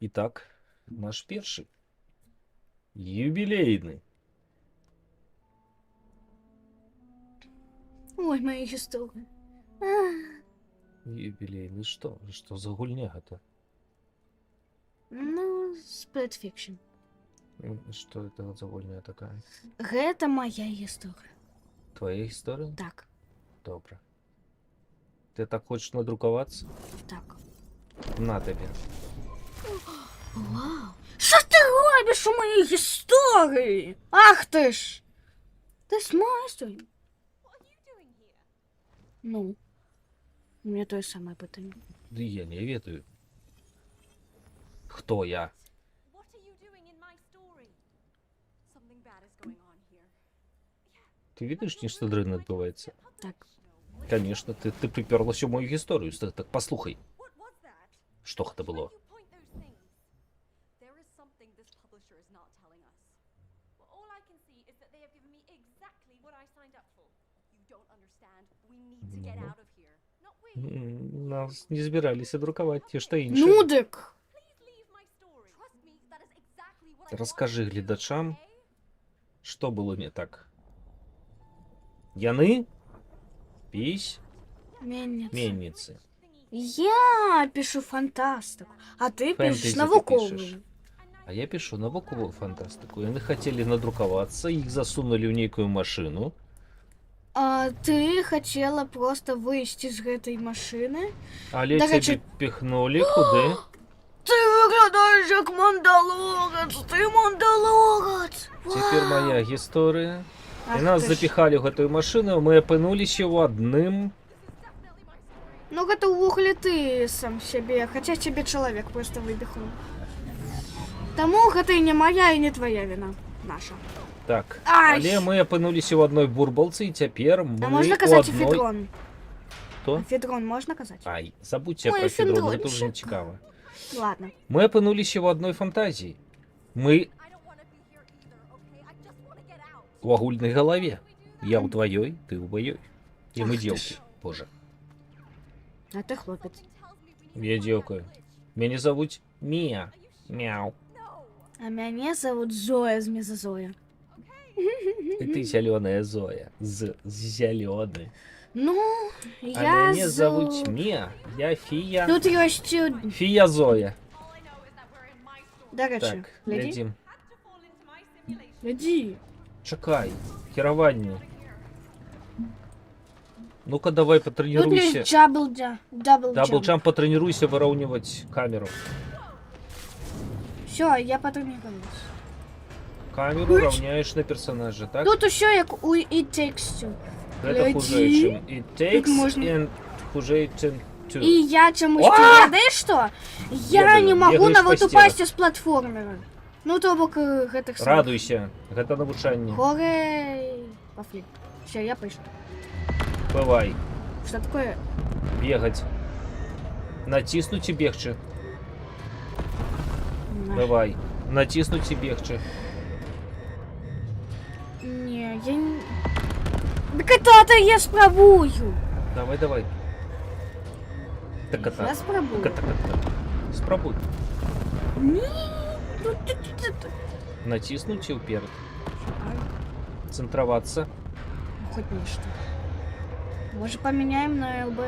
Итак, наш перший. Юбилейный. Ой, моя история. Юбилейный что? Что за гульня это? Ну, Split Fiction. Что это за гульня такая? Гэта моя история. Твоя история? Так, Добре. Ты так хочешь надрукуватися? так. На тебе. Вау. Что ты робишь у моей истории? Ах ты ж! Ты с моей историей? Ну, у меня то же самое питание. Да я не ведаю. Кто я? What are you doing in my story? Something bad is going on here. Ты видишь, что дрын відбувається? Так. Конечно, ты приперлась у мою историю. Так послухай. What was that? Что это Why было? do you point those things? There is something this publisher is not telling us. Well, all I can see is that they have given me exactly what I signed up for. You don't understand. We need to get out of here. Not we. Нас не збиралися друкувати ті, що інші. Ну, дик. Please leave my story. Trust me, that is exactly what I Розкажи wanted to do, глядачам, okay? що було не так. Яни? Пісь? Мельница. Мельниці. Я пишу фантастику, а ты Фэнтези пишешь ты науковую. пишешь. А я пишу науковую фантастику. Яны хотели надрукуватися, їх засунули в некую машину. А ты хотела просто выйти из этой машины? Але Да, тебе хочу- пихнули куди? Ты выглядаешь как мандалорец, ты мандалорец! Тепер моя історія. І Ах нас ты ж. запихали в эту машину, ми опинулися в одним. Ну, это угли ты сам себе, хотя тебе человек просто выбехнул. Тому это и не моя, и не твоя вина. Наша. Так, Ай! але ми опинулися в одной бурбалці, і тепер ми А можно у казать одной... эфедрон? Хто? Эфедрон можно казать? Ай, забудьте Ой, про федрон, це федрончик. дуже не цікаво. Ладно. Ми опинулися в одной фантазії. Ми I don't want to be here either, okay? I just want to get out. в огульной голове. Я у твоей, ты у моей. И мы Ах ты девки. ж. Боже. А ты хлопец. Я девка. Меня зовут Мия. Мяу. А меня зовут Зоя Змезозоя. И ты зеленая Зоя. Зеленый. Ну, А я меня зовут Мия. Я фия. Тут есть... Фия Зоя. До речі, Так, гляди. глядим. Гляди. Чекай. Херование. Ну-ка давай Тут потренируйся. есть дабл Даблджамп, потренируйся выравнивать камеру. Все, я потренировалась. Камеру равняешь на персонажа, так? Тут еще як у It Takes Two. Это гляди. хуже, чем It Takes, можно. and хуже, чем Two. И я чомусь А! ты ведаешь что? Я Бегаю, не могу бегаешь на по вот стенам. упасть с платформера. Ну, то бок гэтых самых. Радуйся, гэта навучанне. Хорей. Пошли. Все, я пишу. Бывай, Что такое? бегать. Натиснуть и бегче. На. Бывай. Натиснуть и бегче. Не, я не... Так это я спробую. Давай, давай. Так Я это. спробую. Так это. Спробуй. Не, ну ты. Натиснуть и вперед. Ай, Центроваться. ну, хоть нечто. Может поменяем на ЛБ?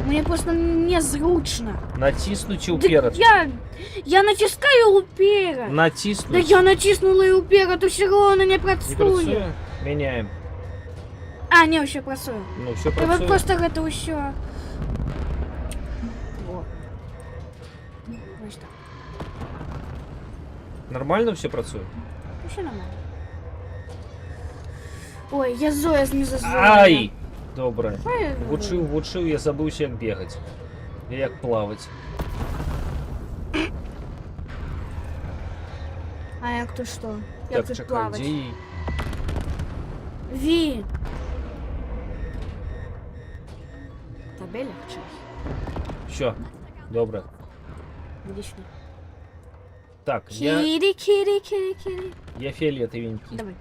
Мне просто незручно. Натиснуть и Да вперед. я натискаю уперед. Да Натиснуть. я натиснула и уперед, и все равно не Не працує. працює? Меняем. А, не, все працує. Ну, все І от працює. просто это все. Во. Ось так. Нормально все працює? Все нормально. Ой, я Зоя Змезозоя. Ай! Добре. Ой, Вучив, я забувся, як бігати. І як плавати. А як то що? Як Так, тут чекай, плавать? де її? Ві. Тобі легче. Все, добре. Іди сюди. Так, я Кірі. фіолетовенький. Давай.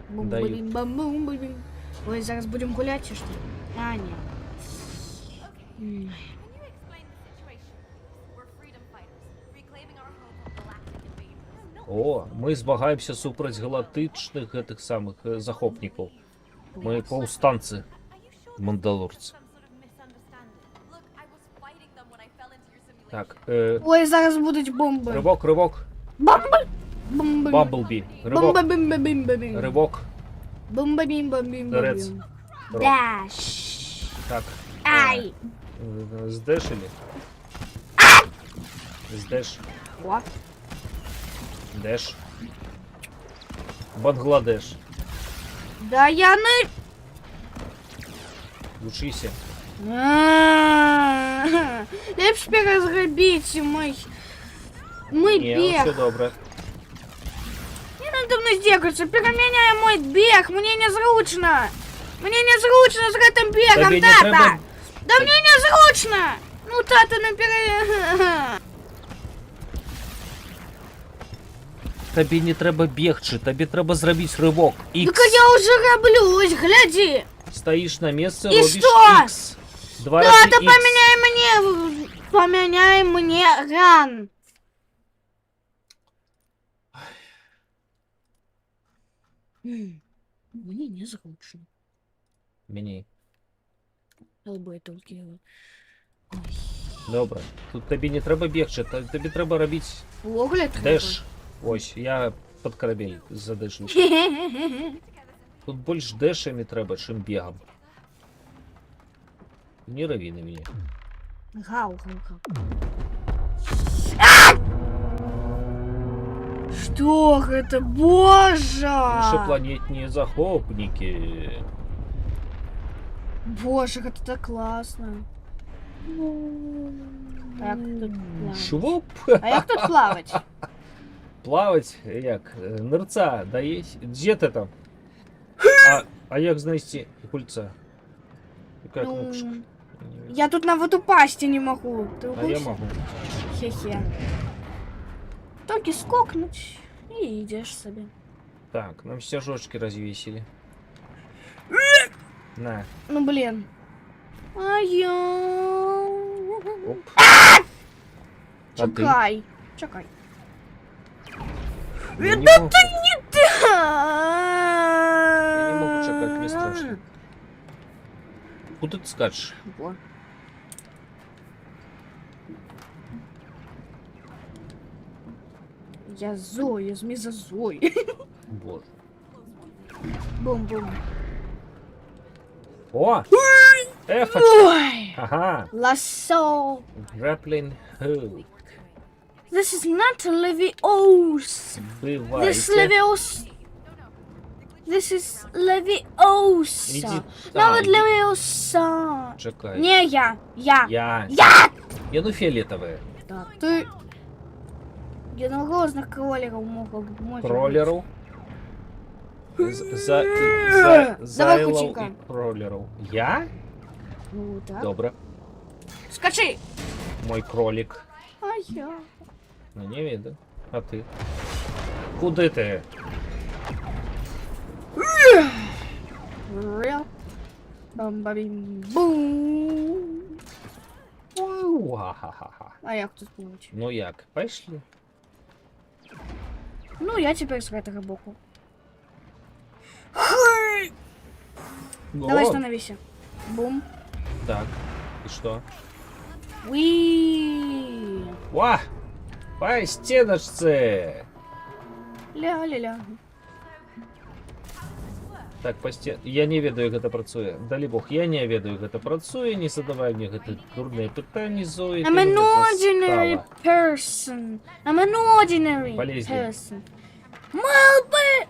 Даю. Бум-бум-бум-бум. Ой, зараз будемо гуляти чи що? А, ні. М. Can you explain the situation? We're freedom fighters, reclaiming О, ми змагаємося супроць галактичних гэтых самих захопників. Ми повстанці, Are you sure this мандалорці. some sort of misunderstanding? Look, I was fighting them when I fell into your simulation. Так, Ой, зараз будуть бомби. ривок, Бомби! Бомби! Бамблбі, ривок, Бомба-бим-бим-бим-бим. ривок, Бомба-бим-бим-бим-бим. Торец. Рок. Даш. так, Ай! здешили. Здеш, О. деш. Бангладеш, Да я не... учися. Лепш перезробіть мой Ні, все бег. добре. Не надо мной здекаться, переменяй мой бег, мне незручно. Мне незручно с этим бегом, Тобі не тата. треба... Да мне незручно. Ну, тата, не пере... Тобі не треба бігчи, тобі треба зробити ривок. Так Ікс. я уже роблю, ось, гляди. Стоїш на місці, І робиш що? Ікс. Два рази Тата, Ікс. поменяй мне ран. Мне незручно. Мені. Лбы толкила. Добре. Тут тобі не треба бігчи, тобі треба робити Огляд. деш. Ось, я під корабель задешу. Тут більш дешами треба, чим бігом. Не рови на мене. Гау, гау, гау. Что это, боже? Іншопланетні захопники. Боже, это так классно. А як тут плавать? Швоп. А як тут плавать? Плавать, як? Нырца, да есть? Где ты там? А як знайти кульца? Какая Ну, кнопочка? я тут на вот упасть не могу. Ты А я укусишь? могу. Хе-хе. Только скокнуть и идешь себе. Так, нам стяжочки развесили. На. Ну блин. А я... Оп. А ты? Чекай. Чекай. Я не Да могу. ты не так! Я не могу чекать, мне страшно. Куда ты скачешь? Во. Я Зоя, змеза Зои. Боже. Бум-бум. О! Эфочка! Ой! Ага. Lasso. Grappling hook. This is not Leviosa. This Бывайте. Leviosa. This is Leviosa. Иди. Навіть иди. Leviosa. Чекай. Не я. Я. Я ну фиолетовая. Да, ты... Единорожных кроликов могут быть. Кролеру. Давай, Зайлов Кученька. і кролеру. Я? Ну, так. Добре. Скачи! Мой кролик. А я... Ну не видно. А ты? Куди ти? Бам-бам-бум. Уа-ха-ха-ха. А як тут плавать? Ну як, пішли? Ну, я теперь с этого боку. Давай О, становись. Бум. Так, і що? Уи. Ва! По стіночці! Ля-ля-ля. Так, по стен... Я не ведаю, як це працює. Далі Бог, я не ведаю, як це працює. Не задавай мені гэта дурне питання, Зої. I'm ти an мене ordinary достала. person. I'm an ordinary Полезли. person. Малпи!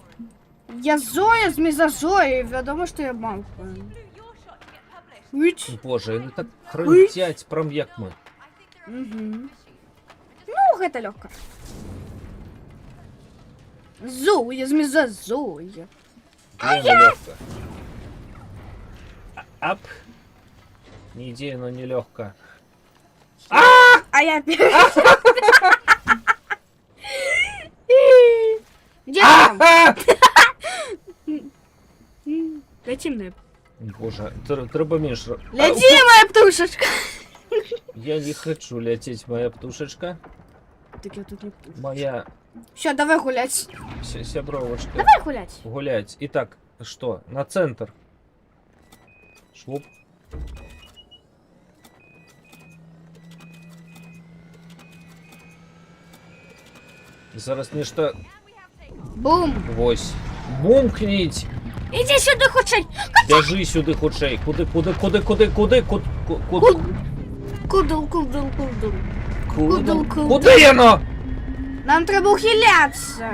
Я Зоя з Мезозої. Відомо, що я малпа. Do your shot to get published. Уич. Боже, вони так хрентять, прям як ми. Угу. Ну, гэта легко. Зоя з Мезозої. Мне нелегко. Ап. Не идея, но нелегко. А я первый. Где там? Лети мне. Боже, треба меньше. Лети, моя птушечка. Я не хочу лететь, моя птушечка. Так я тут не птушечка. Моя Все, давай гулять. Сябровочка. Давай гулять. Гулять. Итак, что? На центр. Швуп. Зараз нечто Бум. вось. Бумкніть! Иди сюда, худший. Біжи сюди худшей. Куди? Кудал. Кудал. Куди яно? Нам треба ухилятися.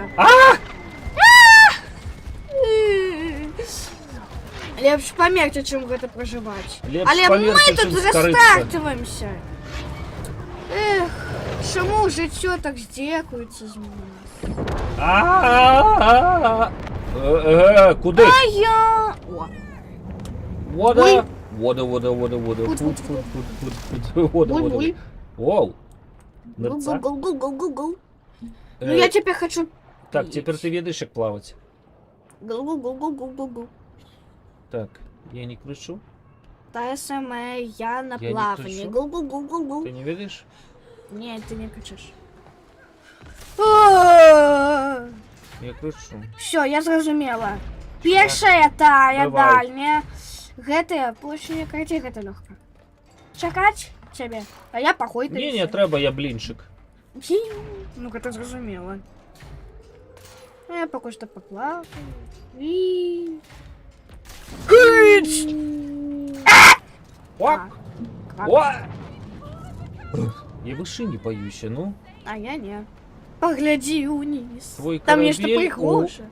Лепш померти, чим гэта проживать. Лепш Але померти, ми чим тут скаритися. застартуємося. Ех, чому життя так здекується з мене? Куди? А я... О, Вода. Ой. Вода. Фут, фут, фут. Вода. Буль-буль. Воу. Нырца. Гу-гу-гу-гу-гу-гу. Ну Э, я тебе хочу... Так, теперь ты ведаешь, как плавать. Гу-гу-гу-гу-гу-гу. Так, я не кричу. Та саме я на Я не плаванні. кричу. Гу-гу-гу-гу-гу. Ты не видишь? Ні, ти не кричиш. Я кричу. Все, я зрозумела. Першая тая Давай. дальняя. Гэта больше карці, гэта лёгка. Чакаць цябе. А я пахой Не, треба, я блинчик. Ну гэта зразумела. А я пакуль што паплаваю. І... Кыць! О! Как? О! Я выше не боюсь, ну. А я не. Погляди униз. Твой Там нешта корабель прыгожа.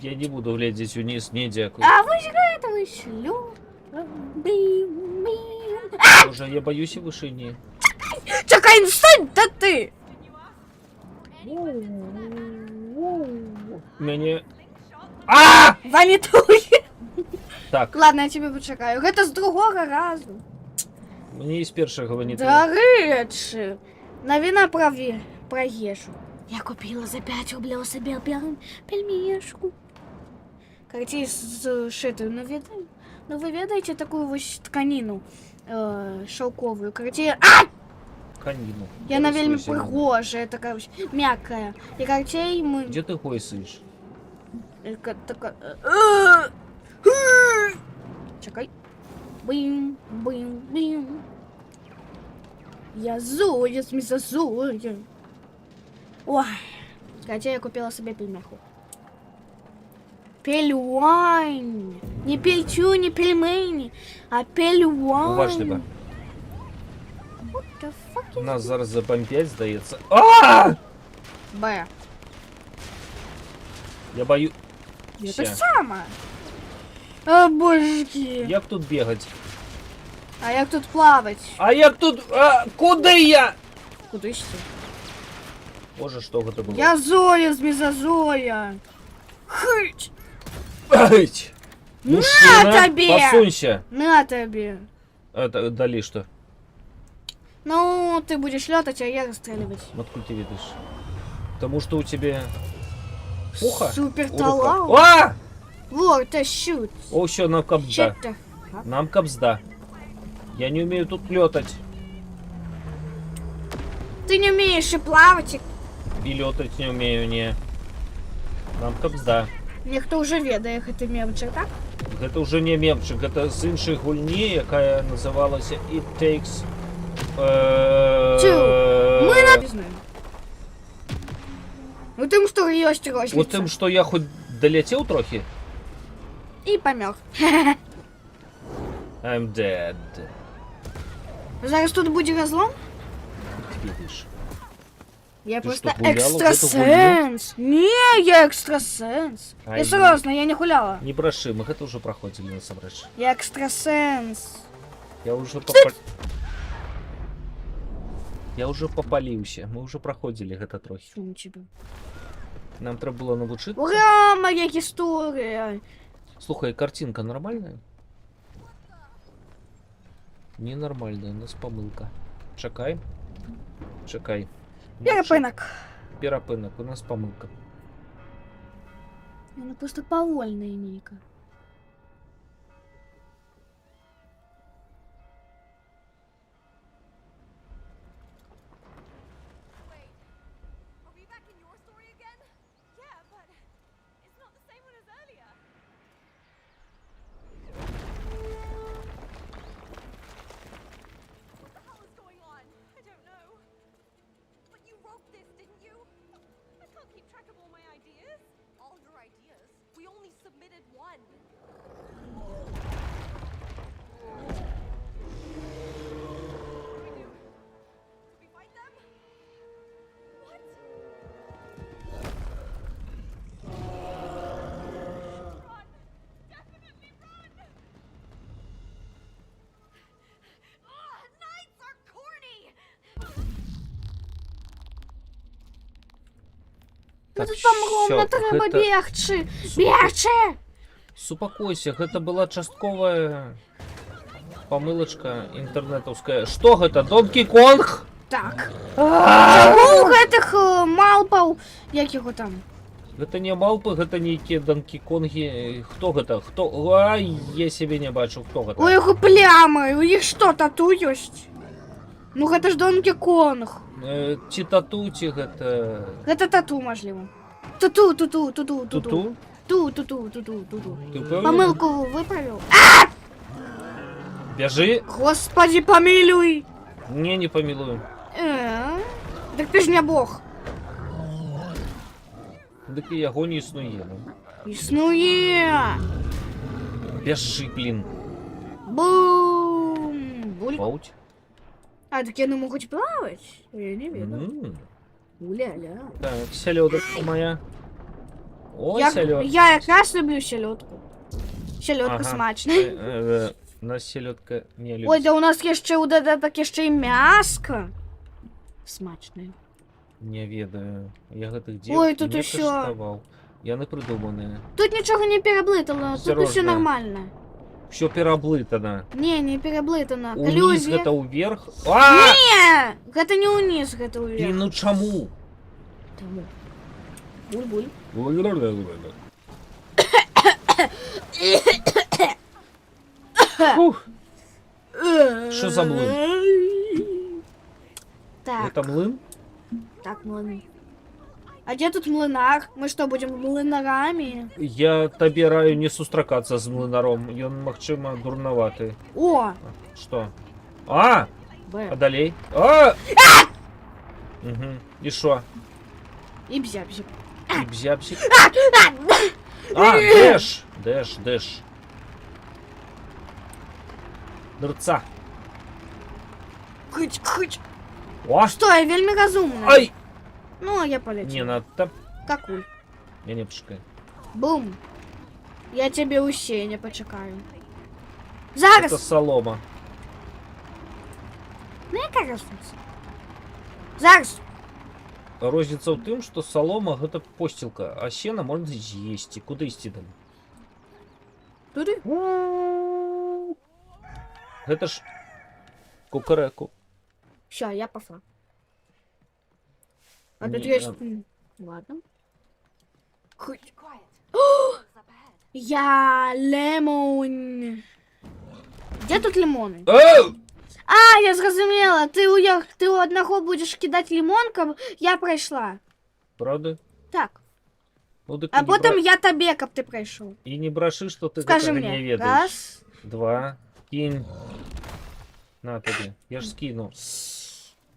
Я не буду глядеть вниз, не дякую. А вось гэта вышлю. Блин. Боже, я боюсь и выше не. Чакай, ну стань, да ты! Мяне... А! Валітуй! Так, Ладно, я тебе почакаю. Гэта з другога разу. мне из першого не Дарэчы, навіна пра ежу. Я купила за 5 рублёў сабе пельмешку. Карацей, зшитую, ну вы ведаеце такую вось тканіну шелковую. Карацей, Канину. яна вельмі прыгожая, такая вось мяккая. І карацей мы... Где ты хойсаешь? Чакай. Бым. Я Зоя, смеса Зоя. Ой. Хотя я купила себе пельмеху. Пельвань. Не пельчу, не пельмени, а пельвань. Уважливо. What the fuck is... Нас зараз забомбять, здається. А! Б. Я бою... Это Ща. самое. О, божки. Як тут бегать? А як тут плавать? А як тут... А, куди я? Куда йти? Боже, что это было? Я Зоя, змеза-Зоя. Хыть. Ать! На Мужчина, тебе! посунься. На тебе. Это, дали что? Ну, ты будешь летать, а я расстреливать. Откуда ты видишь? Потому что у тебя... Пуха? Супер У талант. руках. А! Вот, а щут. О, все, нам капзда. Чё-то. Нам капзда. Я не умею тут летать. Ты не умеешь и плавать. И летать не умею, не. Нам капзда. Ніхто вже ведає гэты мемчик, так? Гэта уже не мемчик, это з іншай гульні, якая называлася It Takes... Мы не знаем. У тым, што ёсць розніца. У тым, што я хоць даляцеў трохі? І памёр. I'm dead. Зараз тут будзе разлом? Ты ведаеш. Я Ты просто што, гуляла в эту экстрасенс. Не, я экстрасенс. Ай, Я серьезно, я не гуляла. Не брашы, мы гэта ўжо праходзілі насамрэч. Я экстрасенс. Я уже Я уже попаліўся. Мы уже праходзілі гэта трохі. Фу, тебе. Нам трэба было навучыцца. Ура, моя история. Слухай, картинка нормальная? Ненормальная, у нас помылка. Чакай. Чакай. Перепынок. Перапынак, у нас помылка. Она просто повольная, Ника. wrote this, didn't you? I can't keep track of all my ideas. All your ideas? We only submitted one. What do we do? Do we fight them? What? Run! Definitely run! Ugh, knights are corny! Ну Так, тут там ровно всё, треба гэта- бегчы. Бегчы! Супакойся, гэта была частковая памылачка інтэрнетаўская. Што гэта, Донкі Конг? Так. Чаму у гэтых малпаў, як яго там? Гэта не малпы, гэта нейкія Донкі Конгі. Хто гэта? Хто? Ай, я сябе не бачу, хто гэта? У яго плямы, у іх што, тату ёсць? Ну гэта ж Донкі Конг. Ці тату, ці гэта... Гэта тату, мажліва. Тату, туту, туту, туту. Туту? Ту-ту-ту, туту, туту. Ты ўпэўнены? Памылку выправіў. Бяжы. Господи, памілуй. Не, не памілую. Дык ты ж не бог. Дык і яго не існуе. Ну. Існуе. Бяжы, блін. Бум. Буль. Пауць. А, так яны могуць плаваць? Я не ведаю. Уля-ля. Так, сялёдачка моя. О, Я сялёдка. якраз люблю сялёдку. Сялёдка смачная. Нас сялёдка не любіць. Ой, да у нас яшчэ ў дадатак яшчэ і мяска. Смачнае. Не ведаю. Я гэтых Ой, дзеў тут не усё. каштаваў. Яны прыдуманыя. Тут нічога не пераблытана, тут усё Осторожно. нормально. Всё пераблытана. Не пераблытана. Уніз Ілюзія. гэта ўверх. А! Не, гэта не ўніз, гэта Блін, ўверх. ну чаму? Таму. Буль-буль. Фух, Що за Так, гэта млын? так, млын. А где тут млынар? Мы что, будем млынарами? Я табе раю не сустракацца з млынаром. Ён, магчыма, дурнаваты. О! Што? А! А Б. далей? А! Угу. І що? И бзябзяб. І бзябсік? А, дэш! Дэш. Дырца. Хыч. О! Что, я вельми разумная. Ай! Ну, а я полетел. Не надо. Какуль. Я не пшикаю. Бум. Я тебе у сеня почекаю. Это Зараз. солома. Ну, яка разниця? Зараз. Розніца ў тым, што салома гэта посцілка, а сена можна з'есці. Куды ісці там? Туды. Гэта ж кукарэку. Все, я пошла. А тут Не, есть... а- Ладно. Хыч. Be quiet. What's up ahead? Я лемон. Где тут лимоны? Эй! А, я зразумела. Ты у одного будешь кидать лимон, каб я пройшла. Правда? Так. Ну, дык А і не потом бра- я тебе, каб ты пройшов. І не браши, што ты Скажи гэтага не мне. ведаеш. Раз. 2. Кинь. На табе. Я ж скину.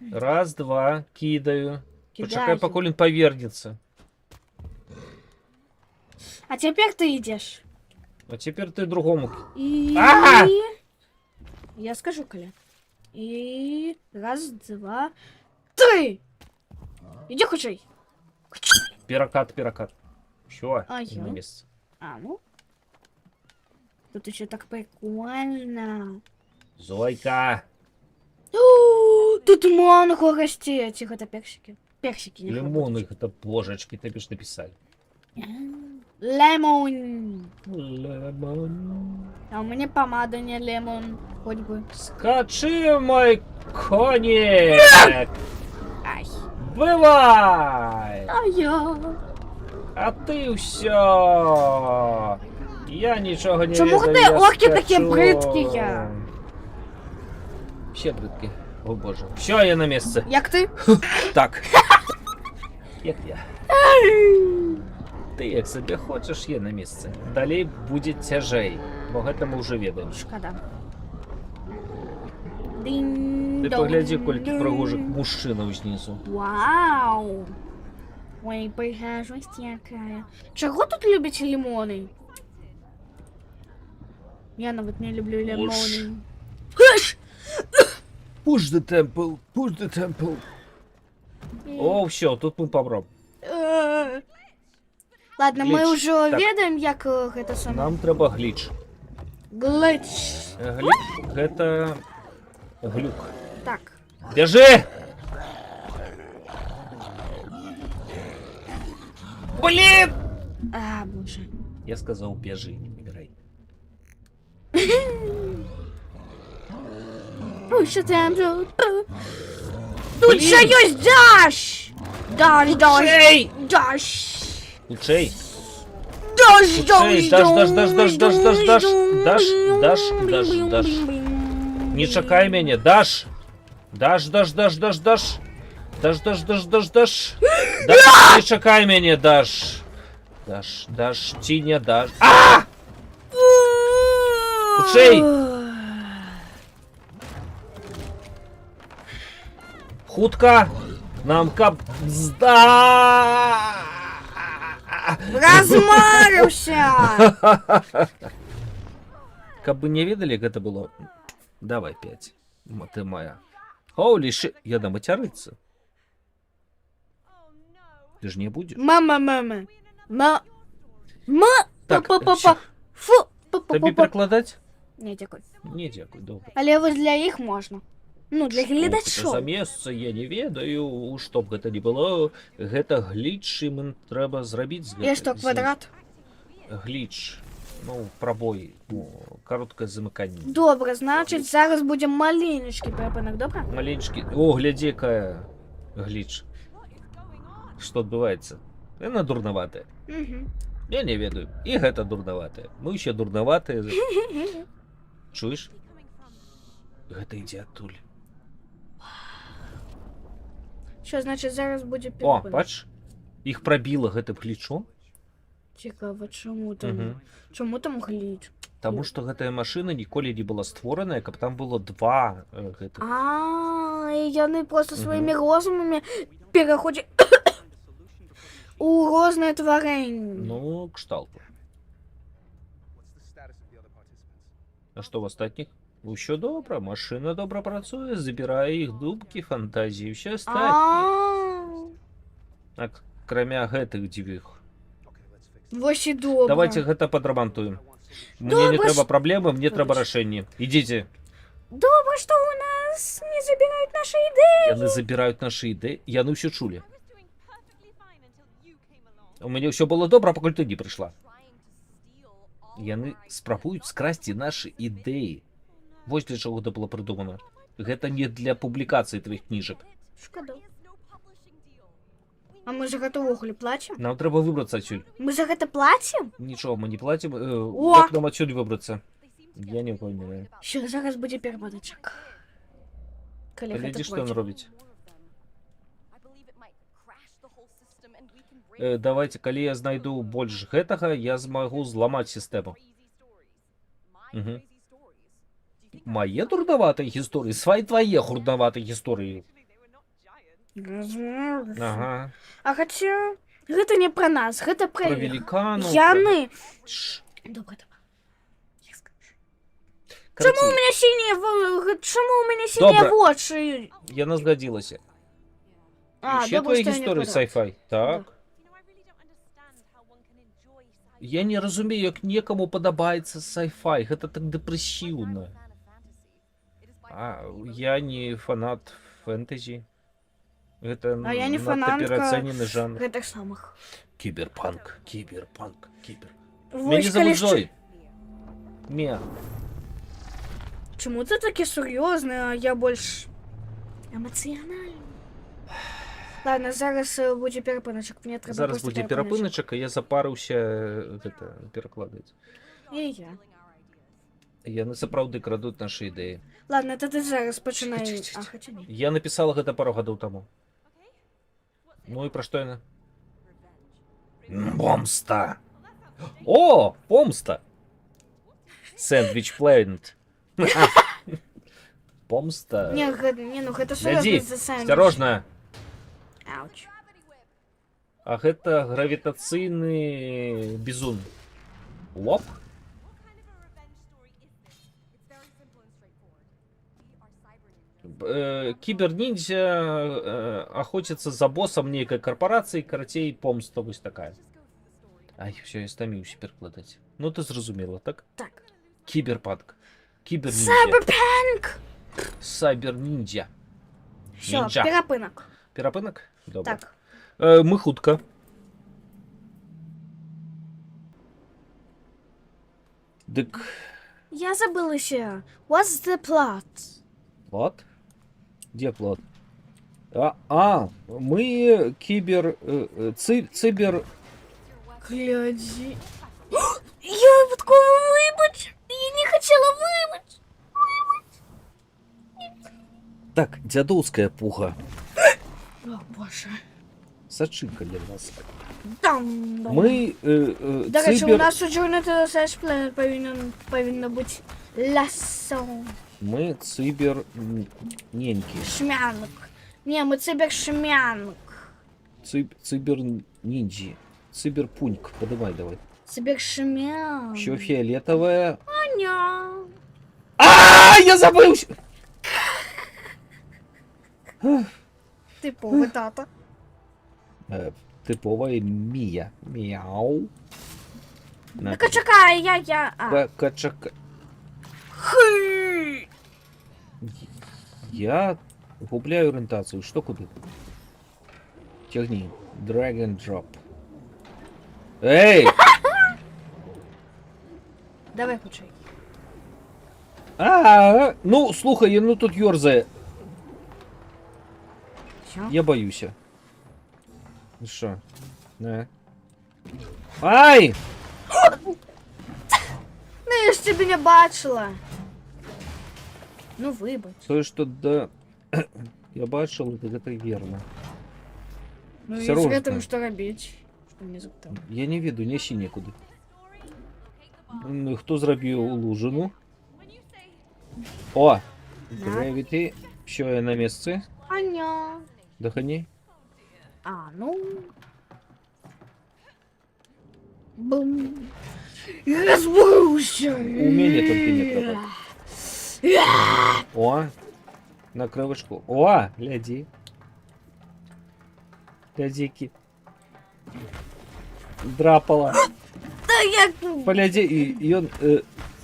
1, 2. Кидаю. Почакай, Кидай. пакуль ён павернецца. А теперь ты идешь. А цяпер ты другому. И... А! Я скажу, Коля. И... Раз, два, три. Иди хучай. Перакат. Всё, А на я? месцы. А, ну. Тут еще так прикольно. Зойка. Тут манго растет. Тихо, это персики. Персики. не Лимоны, гэта божачки, табе ж написали. Лемон. Лемон. А у меня помада не лемон. Хоть бы. Скачи, мой коник! Ай. Бывай! А я. А ты все. Я нічого не Чому ведаю, ти я орки такі скачу. бридкі? Все бридкі. О боже. Все, я на місці. Як ти? Так. Як я. Ти як собі хочеш, я на місці. Далей буде тяжей. Бо гэта ми вже ведаємо. Шкода. Динь. Ты погляди, колькі прыгожых мужчынаў знізу. Вау! Ой, прыгажосць якая. Чаго тут любяць лімоны? Я нават не люблю лімоны. Push the temple, push the temple. О, все, тут мы помрем. Ладно, мы Гліч. ўжо Так. ведаем, як гэта сама. Нам трэба гліч. Глэч. Гліч гэта глюк. Так. Бежи! Блин! А, боже. Я сказал, бежи, не выбирай. Push them to... Тут ще є даш! Даш, даш, Эй! даш! Лучей. Даш, Лучей, даш, даш. Не чакай мяне, даш! Даш. Даш, не чакай мяне, даш! Даш, ці не даш. А! Лучей! Хутка! Нам капзда! Размарыўся! Каб бы не ведалі, гэта было... Давай 5. Ты моя. Хоули ши... Я да мацярыцца. Ты ж не будешь? Мама. Так, Па-па-па-па. Фу. Табе Па-па-па-па. перакладаць? Не, дзякуй. Не, дзякуй, добра. Але вось для іх можна. Ну, для За гледачоў. месца я не ведаю, што б гэта не было. Гэта гліч, і нам трэба зрабіць з Я што, квадрат? Гліч. Ну, прабой. Ну, кароткае замыканне. Добра, значыць, зараз будзе маленечкі перапынак, добра? Маленечкі. О, глядзі, якая гліч. Што адбываецца? Яна дурнаватая. Угу. Я не ведаю. І гэта дурнаватая. Мы ўсе дурнаватыя. Чуеш? Гэта ідзе адтуль. Що, значыць, зараз будзе О, перапынак? бач? Іх прабіла гэтым глічом. Цікава, чаму там? Мгм. Чаму там гліч? Таму што гэтая машына ніколі не была створаная, каб там было два гэтых. І яны просто сваімі розумамі пераходзяць у розныя тварэнні. Ну, кшталту. А што ў астатніх? Усё добра, машына добра працуе, забірае іх думкі, фантазіі, ўсё астатніе. Так, крамя гэтых дзвюх. Вось і добра. Давайте гэта падрамантуем. Мне не Добра, трэба праблемы, мне трэба рашэнне. Ідзіце. Добра, што ў нас не забіраюць нашы ідэі. Яны забіраюць нашы ідэі, яны ўсё чулі. У мяне ўсё было добра, пакуль ты не прыйшла. Яны спрабуюць скрасці нашы ідэі. Вось для чаго гэта было прыдумана. Гэта не для публікацыі тваіх кніжак. Шкада. А мы за гэта ўвогуле плацім? Нам трэба выбрацца адсюль. Мы за гэта плацім? Нічого, мы не плацім. О! Як нам адсюль выбрацца? Я не памятаю. Що, зараз будзе перападачак. Калі гэта Глядзі, што ён плацім. робіць. Давайте, калі я знайду больш гэтага, я змагу зламаць сістэму. Мгм. Мае дурнаватыя гісторыі, свае твае хурднаватыя гісторыі. Ага. А хаця, гэта не пра нас, гэта пра Пра іх. веліканаў. Яны. Шш. Добра, добра. Я скажу. Карацей, Чаму ў мяне сінія Добра. вочы? яна згадзілася. А, Ще добра, твої што я не гісторії квадрат. sci-fi? Так. Я не разумею, як некаму падабаецца sci-fi. Гэта так дэпрэсіўна. А, я не фанат фэнтэзі. Гэта А я не надта фанатка пераацэнены жанр. гэтых самых. Кіберпанк, кіберпанк, кібер. Мяне Вось зовут калі Зой. Мя. Чаму ты такі сур'ёзны, а я больш эмацыянальны? Ладно, зараз будзе перапыначак. Мне трэба Зараз проста будзе перапыначак, а я запарыўся гэта перакладаць. І я. Яны сапраўды крадуць нашы ідэі. Ладно, тады зараз пачынай. Чекай. А, хаця не. Я напісала гэта пару гадоў таму. Ну і пра што яна? Помста. О, помста. Сэндвіч Плэнет. помста. Не, ну гэта Гляди, серьезно за сами. осторожно. Ауч. А гэта гравітацыйны бізун. Лоп? What kind of a revenge story is this? It's very simple and straightforward. We are cyber ninjas. Киберниндзя охотится за боссом некой корпорации, карацей помста вось такая. Just go through the story. Ай, все, я стаміўся перакладаць. Ну ты зразумела, так? Так. Киберпанк. Киберниндзя. Cyberpunk! Сайбер-ниндзя. Все, Нинджа. перапынок. Перапынак? Добра. Так. Мы хутка. Дык, Я забылася. What's the plot? плот? Где плот? Мы цибер... Гляди. Я випадково вибач. Я не хотіла вибач. Так, дзядоўская пуга. О, боже. Сачыкалі нас. Там. Мы До речі, у цибер... нас у Journey to the Sash Planet повинно бути ласо. Мы цибер... Неньки. Шмянок. Не, ми цибершмянок. Цибер ниндзі. Циберпуньк. Подымай давай. Цибершмянок. Еще фиолетовая. Аня. Я забылся! Типовий тата. Типовая Мия. Мяу. На, Так, чекай, я. Качака. Хы. Я губляю ориентацию. Что куда? Тягни. Drag and drop. Эй! Давай почай. Ну, слухай, ну тут ёрзає. Що? Я боюся. Ну що? Не. Ай! Ну я ж тебе не бачила. Ну вибач. То, что да... Я бачил, это верно. Ну і з Осторожно. гэтым што рабіць? Што не запытаў. Я не веду, нясі некуды. Хто зрабіў лужину? О! Gravity. Що я на месцы? Аня. Дахані. Ну. Бум. Я збився. Уміння тільки не треба. О! На крылышку. О! Гляди. Глядики. Драпала. Та як... Погляди, і он...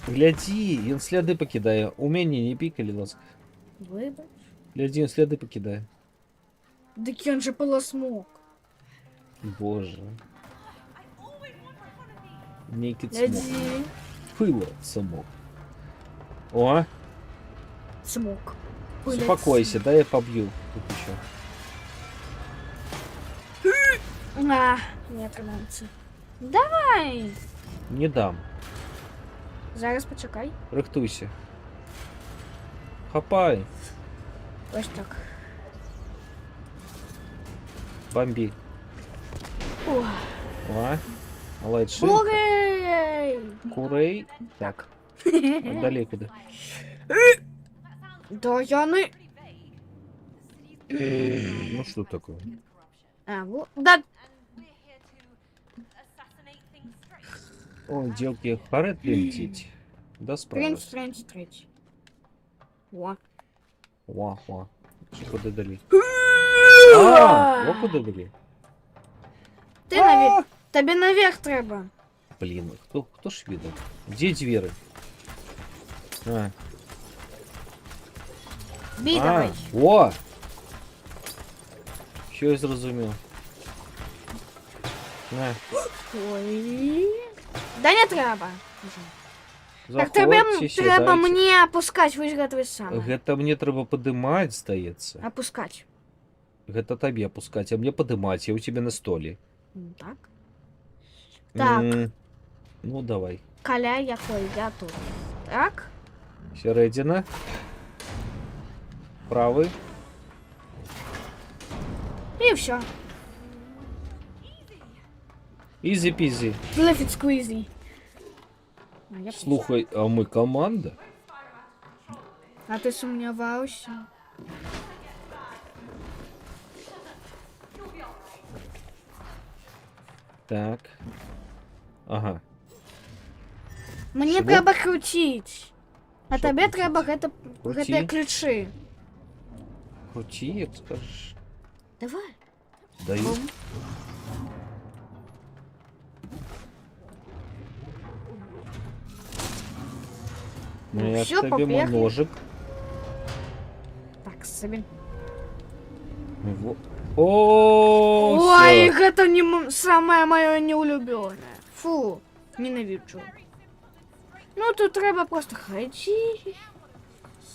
Гляди, ён сляды пакідае. Умение не пікалі, ласка. Вибач. Гляди, ён сляды пакідае. Дик ён же полосмок. Боже. Нейкі цмок. Гляди. Пыло самок. О, Смок. успокойся, дай я побью. Тут еще. Не тримається. Давай. Не дам. Зараз почекай. Рихтуйся. Хапай. Ось так. Бомби. О. О, лайтши. Курей! Курей. Так. Далі куди? Да я не... Ну что такое? Вот. Да. О, девки, харет летить. Да Принц, справилась. принц, третій. О. О. Що куди далі? А! О, куди далі? Ти наверх. Тобі наверх треба. Блин, кто ж видел? Где двери? Бій давай. О! Що я зрозумів? На, Ой. Да не треба. Так заходьте, треба сідайте. мені опускати, ви ж готові саме. Гэта мне трэба падымаць, здаецца. Опускати. Гэта табе опускаць, а мне падымаць, я у тебе на столе. Так. Так. Ну, давай. Каля якой я тут. Так. Сярэдзіна. Правы. І все. Ізі-пізі. Лефіт сквізі. Слухай, а мы команда? А ти сумнівався? Так. Ага. Мені Чого? треба крутити. А Що тобі крутить? треба Круті. гэта ключі. Крути, як скажеш. Давай. Даю. Бум. Ну, я Всё, тобі побігли. ножик. Так собі. Во- О, Ой, всё. гэта не самое моє неулюблене. Фу, ненавиджу. Ну тут треба просто ходити.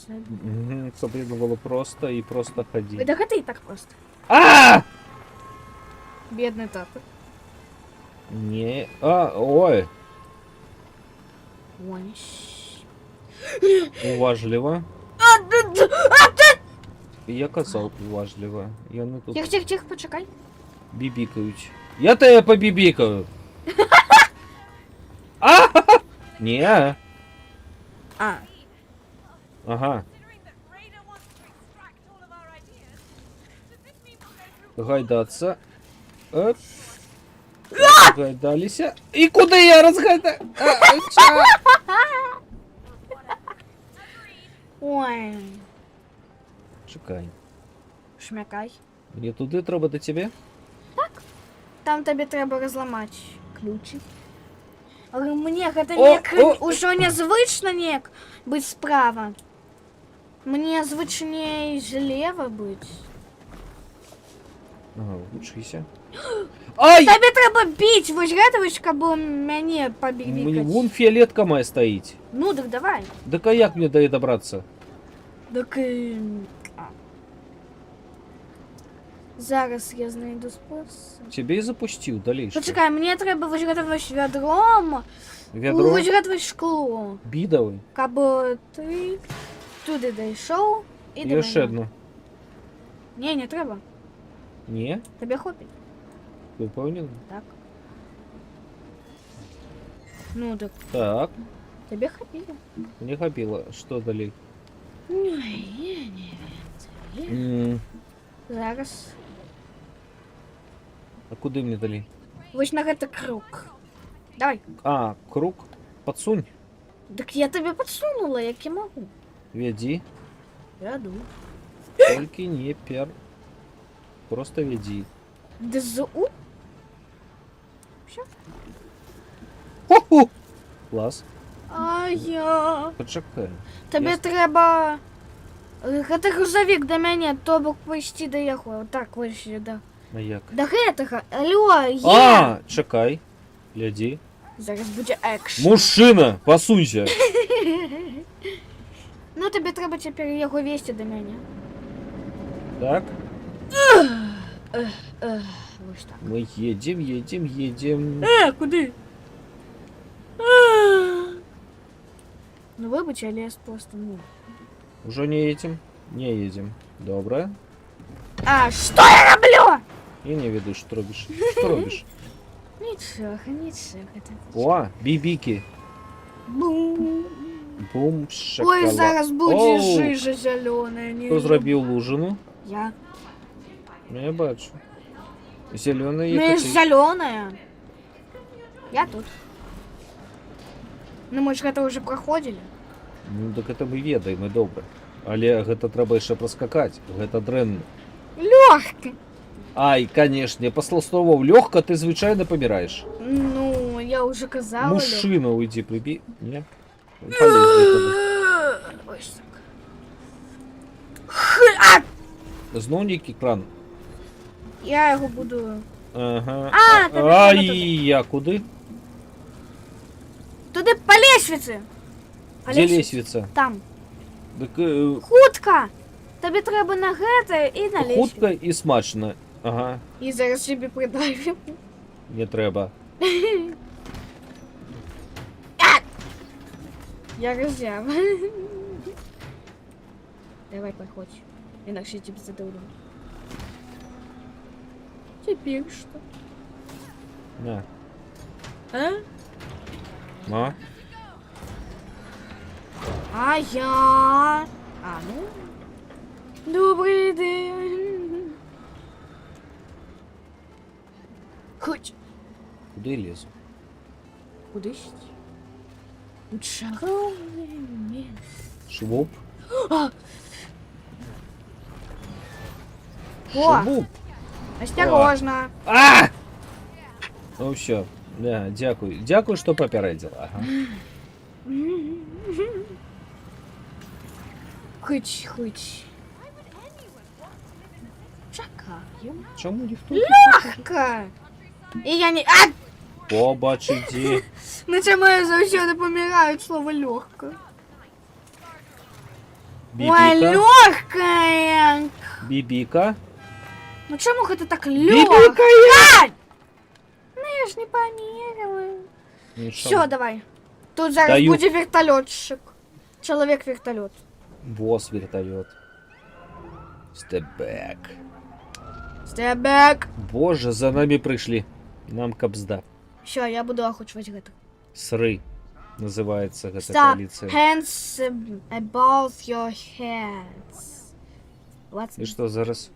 Мгм, Потрібно було просто і просто ходити. Да гэта і так просто. А! Бедный тато. Не. Ой. Ой. Уважливо. Я казав уважливо. Я не тут. Тихо, почекай. Бібікають. Я тебе побібікаю. А! Ні. А, Ага. Considering that Raider wants to extract all of our ideas, does this mean we'll go through Гайдаться. Оп. Гайдалися. І куди я розгайда? ой. Чекай. Шмякай. Мені туди треба до тебе? Там тобі треба розламати ключі. Але мені гэта О, не о. уже незвично ніяк бути справа. Мені звичніше зліва бути. Ага, учися. Ай! Тобі треба бити, ось гэта каб мяне Мені побігвікати. вон фіолетка моя стоїть. Ну так давай. Так а як мені до неї добратися? Так зараз я знайду спосіб. Тебе і запустив, дальше. Почекай, мені треба ось гэта ось відром. Ведро Ось гэта ось шкло. бідове. Каб ти туди дійшов і до І ще мене. одну. Ні, не треба. Ні? Тобі хопить. Ти впевнений? Так. Ну так, Так, тобі хопило. не хапіло. Що далі? Ні. М, Зараз. А куди мені далі? Ось на гэта круг. Давай. А, круг. Подсунь. Так я тобі підсунула, як я можу. Веди. Веду. Тільки не пер. Просто веди. ДЗУ? Хо-хо! Клас. А я. Почекай. Тобі Я- треба. Гэта грузовик до мяне, то бок почти доехал. Так, ось сюда. А як? До гэтага. Алло, є. А, чекай. Гляди. Зараз буде екшн. Мужчина, посунься. Ну, тобі треба тепер його вести до мене. Так, Ось так. мы едем. Куди? Ну, вибач, але я просто, ну. Уже не едем? Не едем. Добре. А, що я роблю? И не веду, что робишь. Что робишь? Нічого. Это... О, бибики. Бум. Бум, шоколад. Ой, зараз буде Оу, жижа зелена. Хто зробив лужину? Я. Ну, я бачу. Зеленый Ну, я ж який. зелена. Я тут. Ну, мы ж это уже проходили. Ну, так это мы ведаем, і добре. Але гэта треба ще проскакати. Гэта дрэнна. Легко. Ай, конечно, після слова легко ти, звичайно, помираєш. Ну, я уже казала. Мужчина, уйди, прибі. Ні. Полезли тобі. Ось так. Знов некий кран. Я його буду. Ага. А, тобі треба Ай, туди. я куди? Туди по лестниці. По Де лестниці. лестниця? Там. Так, Хутка. Тобі треба на гете і на лестницю. хутко і смачно. Ага, І зараз собі придавим. не треба. Я розяв. Давай, проходь. Иначе я тебе задавлю. Теперь что? На. А? На. А я? А, ну. Добрий день. Хоч. Куди я лізу? Кудись. У чаровне місце. Швуп. О! Швуп. Осторожно. А! Ну все. Да, дякую. Дякую, що попередила. Ага. Хоч. Чекаю. Чому ніхто? Легко. І я не... А! Побачити. На цьому я завжди помираю слово легко. Ой, Бібіка. легкая. Бібіка. Ну чому это так Бібіка легко? є! Ну я ж не померила. Ну, що? Все, давай. Тут зараз Даю. буде вертольотчик. Чоловік-вертольот. Босс вертолет. Стебек. Стебек. Боже, за нами прийшли. Нам капзда. Все, я буду охочувати гэта. Сры. Называется эта Stop. коалиция. Hands above your heads. What's И что зараз?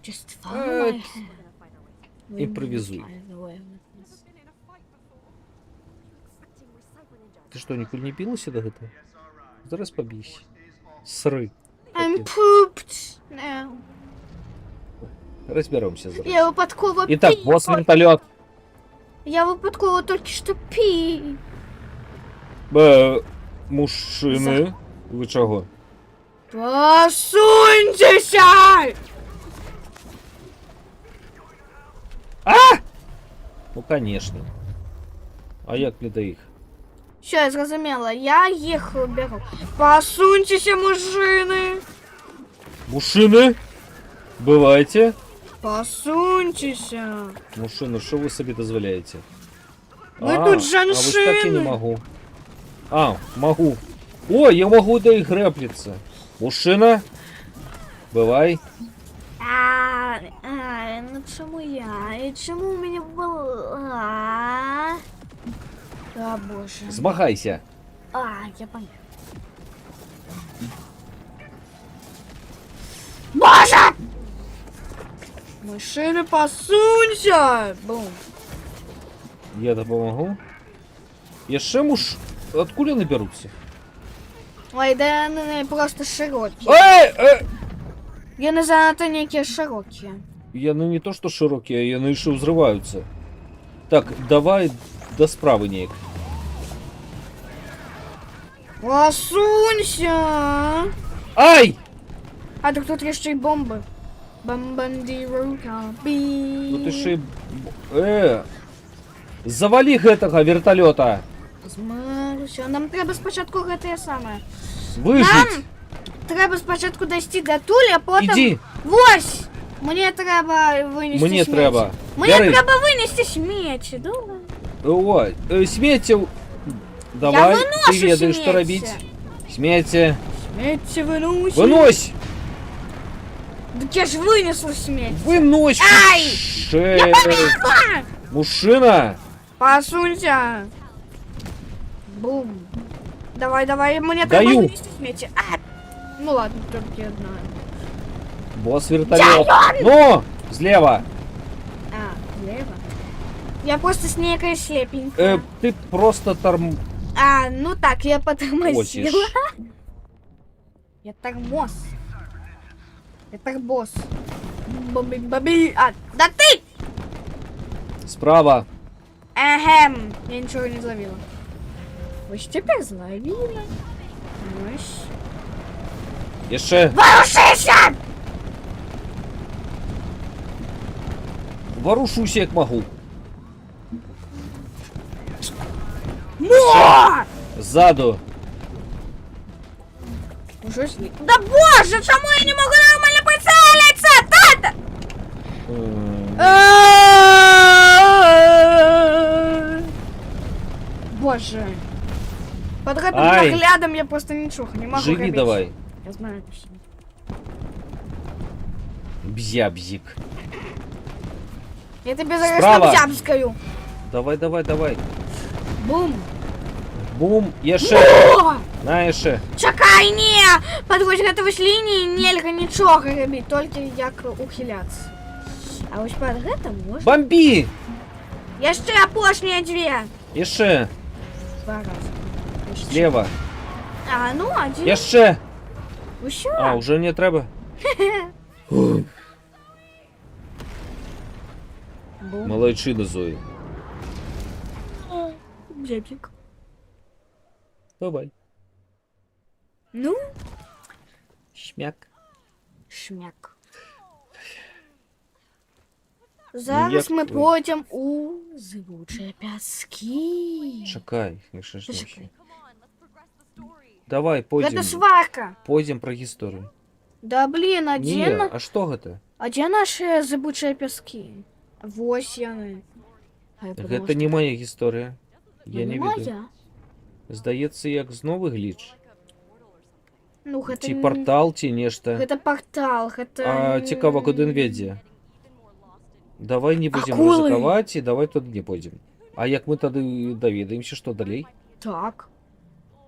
Just follow my hand. Импровизуй. Been in a fight before. Acting recycle ninja. Ты что, ніколи не билася до этого? Зараз побійся. Сры. I'm pooped now. Разберемся зараз. Я випадково Итак, пі. босс вертолет. Я випадково тільки що пі. Мужчины. Вы чего? Посуньтеся! Ну, конечно. А як не до їх? Все, я зрозуміла, я їх беру. Посуньтеся, мужчини! Мужчины? Бывайте. Посуньтеся! Мужчина, що ви собі дозволяєте? Ми тут А вот так я не жаншини! могу. А, могу. О, я могу до их рэплиться. Мужчина? Бывай. Ну чому я? І чому у мене було? О, боже. Змагайся. Я понял. Боже! Мужчины, посунься! Бум. Я допомогу. Яшчэ муж... Откуда наберуться? Ой, да вони просто широкі. Эй! Яны занадто некие широкие. Яны не то что широкие, яны еще взрываются. Так, давай до справы неяк. Посунься! Ай! А так тут ще й бомби. Бомбандірука. Ну ты ши... Завали гэтага вертолета. Змаруся. Нам треба спочатку гэта саме. Выжить. Треба спочатку дойти до тулі, а потім... Иди. Вось! Мені треба винести Мне сміття. треба. Мені Бери. треба винести сміття, добре? Ой, смейте. Давай, выношу ты ведаешь, что смецце. робить. Смейте. Сміття виносить. Вынось! Так я ж винесла сміття. Вынось! Ай! Шесть. Мужчина! Посунься. Бум. Давай, давай, мне Даю. треба вынести сміття. Ну ладно, только одна. Босс вертолет. Ну! Слева. Слева. Я просто с некой слепенькая. Ты просто Ну так, я потормозила. Хочешь. Я тормоз. Я торбос. Баби. Да ты! Справа. Эхем. Я ничего не зловила. Вот теперь зловила. Ось. Еще. Ворушися! Ворушусь, як могу. Мо! Сзаду. Уже сли... Да боже, чому я не могу нормально прицелиться? Тата! Боже. Под этим Ай. взглядом я просто ничего не могу Живи робить. давай. Я знаю это все. Бзябзик. Я тебе зараз Справа. там Давай. Бум. Бум. Еще. О! На яшчэ. Чакай, не! Падвось гэта вось лініі нельга нічога рабіць, толькі як ухіляцца. А вось пад гэта можна. Бомби! Яшчэ апошнія дзве. Яшчэ. Два раза. Яшчэ. Слева. А, ну, адзін. Яшчэ. Усё. А, уже не трэба. Бум. Малайчына, Зоя. Джепик. Давай. Ну, Шмяк. шмяк. Зараз Як мы ви? пойдем у зыбучыя пяскі. Чакай, яшчэ ж Чакай. нешта. Давай, Гэта пойдзем. сварка. Пойдзем пра гісторыю. Да блин, а Не, дзе, а што гэта? а дзе нашыя зыбучыя пяскі? Вось яны. А я подумала, Гэта што не моя гісторыя. Я не ведаю. моя. Здаецца, як знову гліч. Ну, гэта... Ці партал, ці нешта. Гэта портал, гэта... А цікава, куды ён вядзе. Давай не будзем Акулы! рызыкаваць і давай туды не пойдзем. А як мы тады даведаемся, што далей? Так.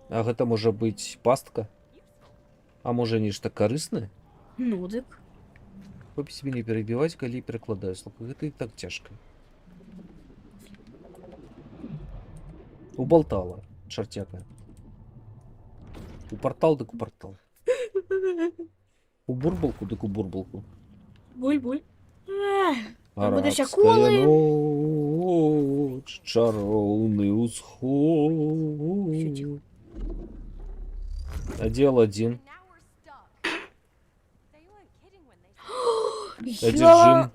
А гэта можа быць пастка? А можа нешта карыснае? Ну, дык. Каб себе не перабіваць, калі перакладаю. Слухай, гэта і так цяжка. Убалтала, чартяка. У портал, дык у портал. У бурбалку, дык у бурбалку. Буль-буль. будуць Арабская акулы. ноч, чароўны ўсход. Сидзю. А дзе Аладдзін? А дзе Джин?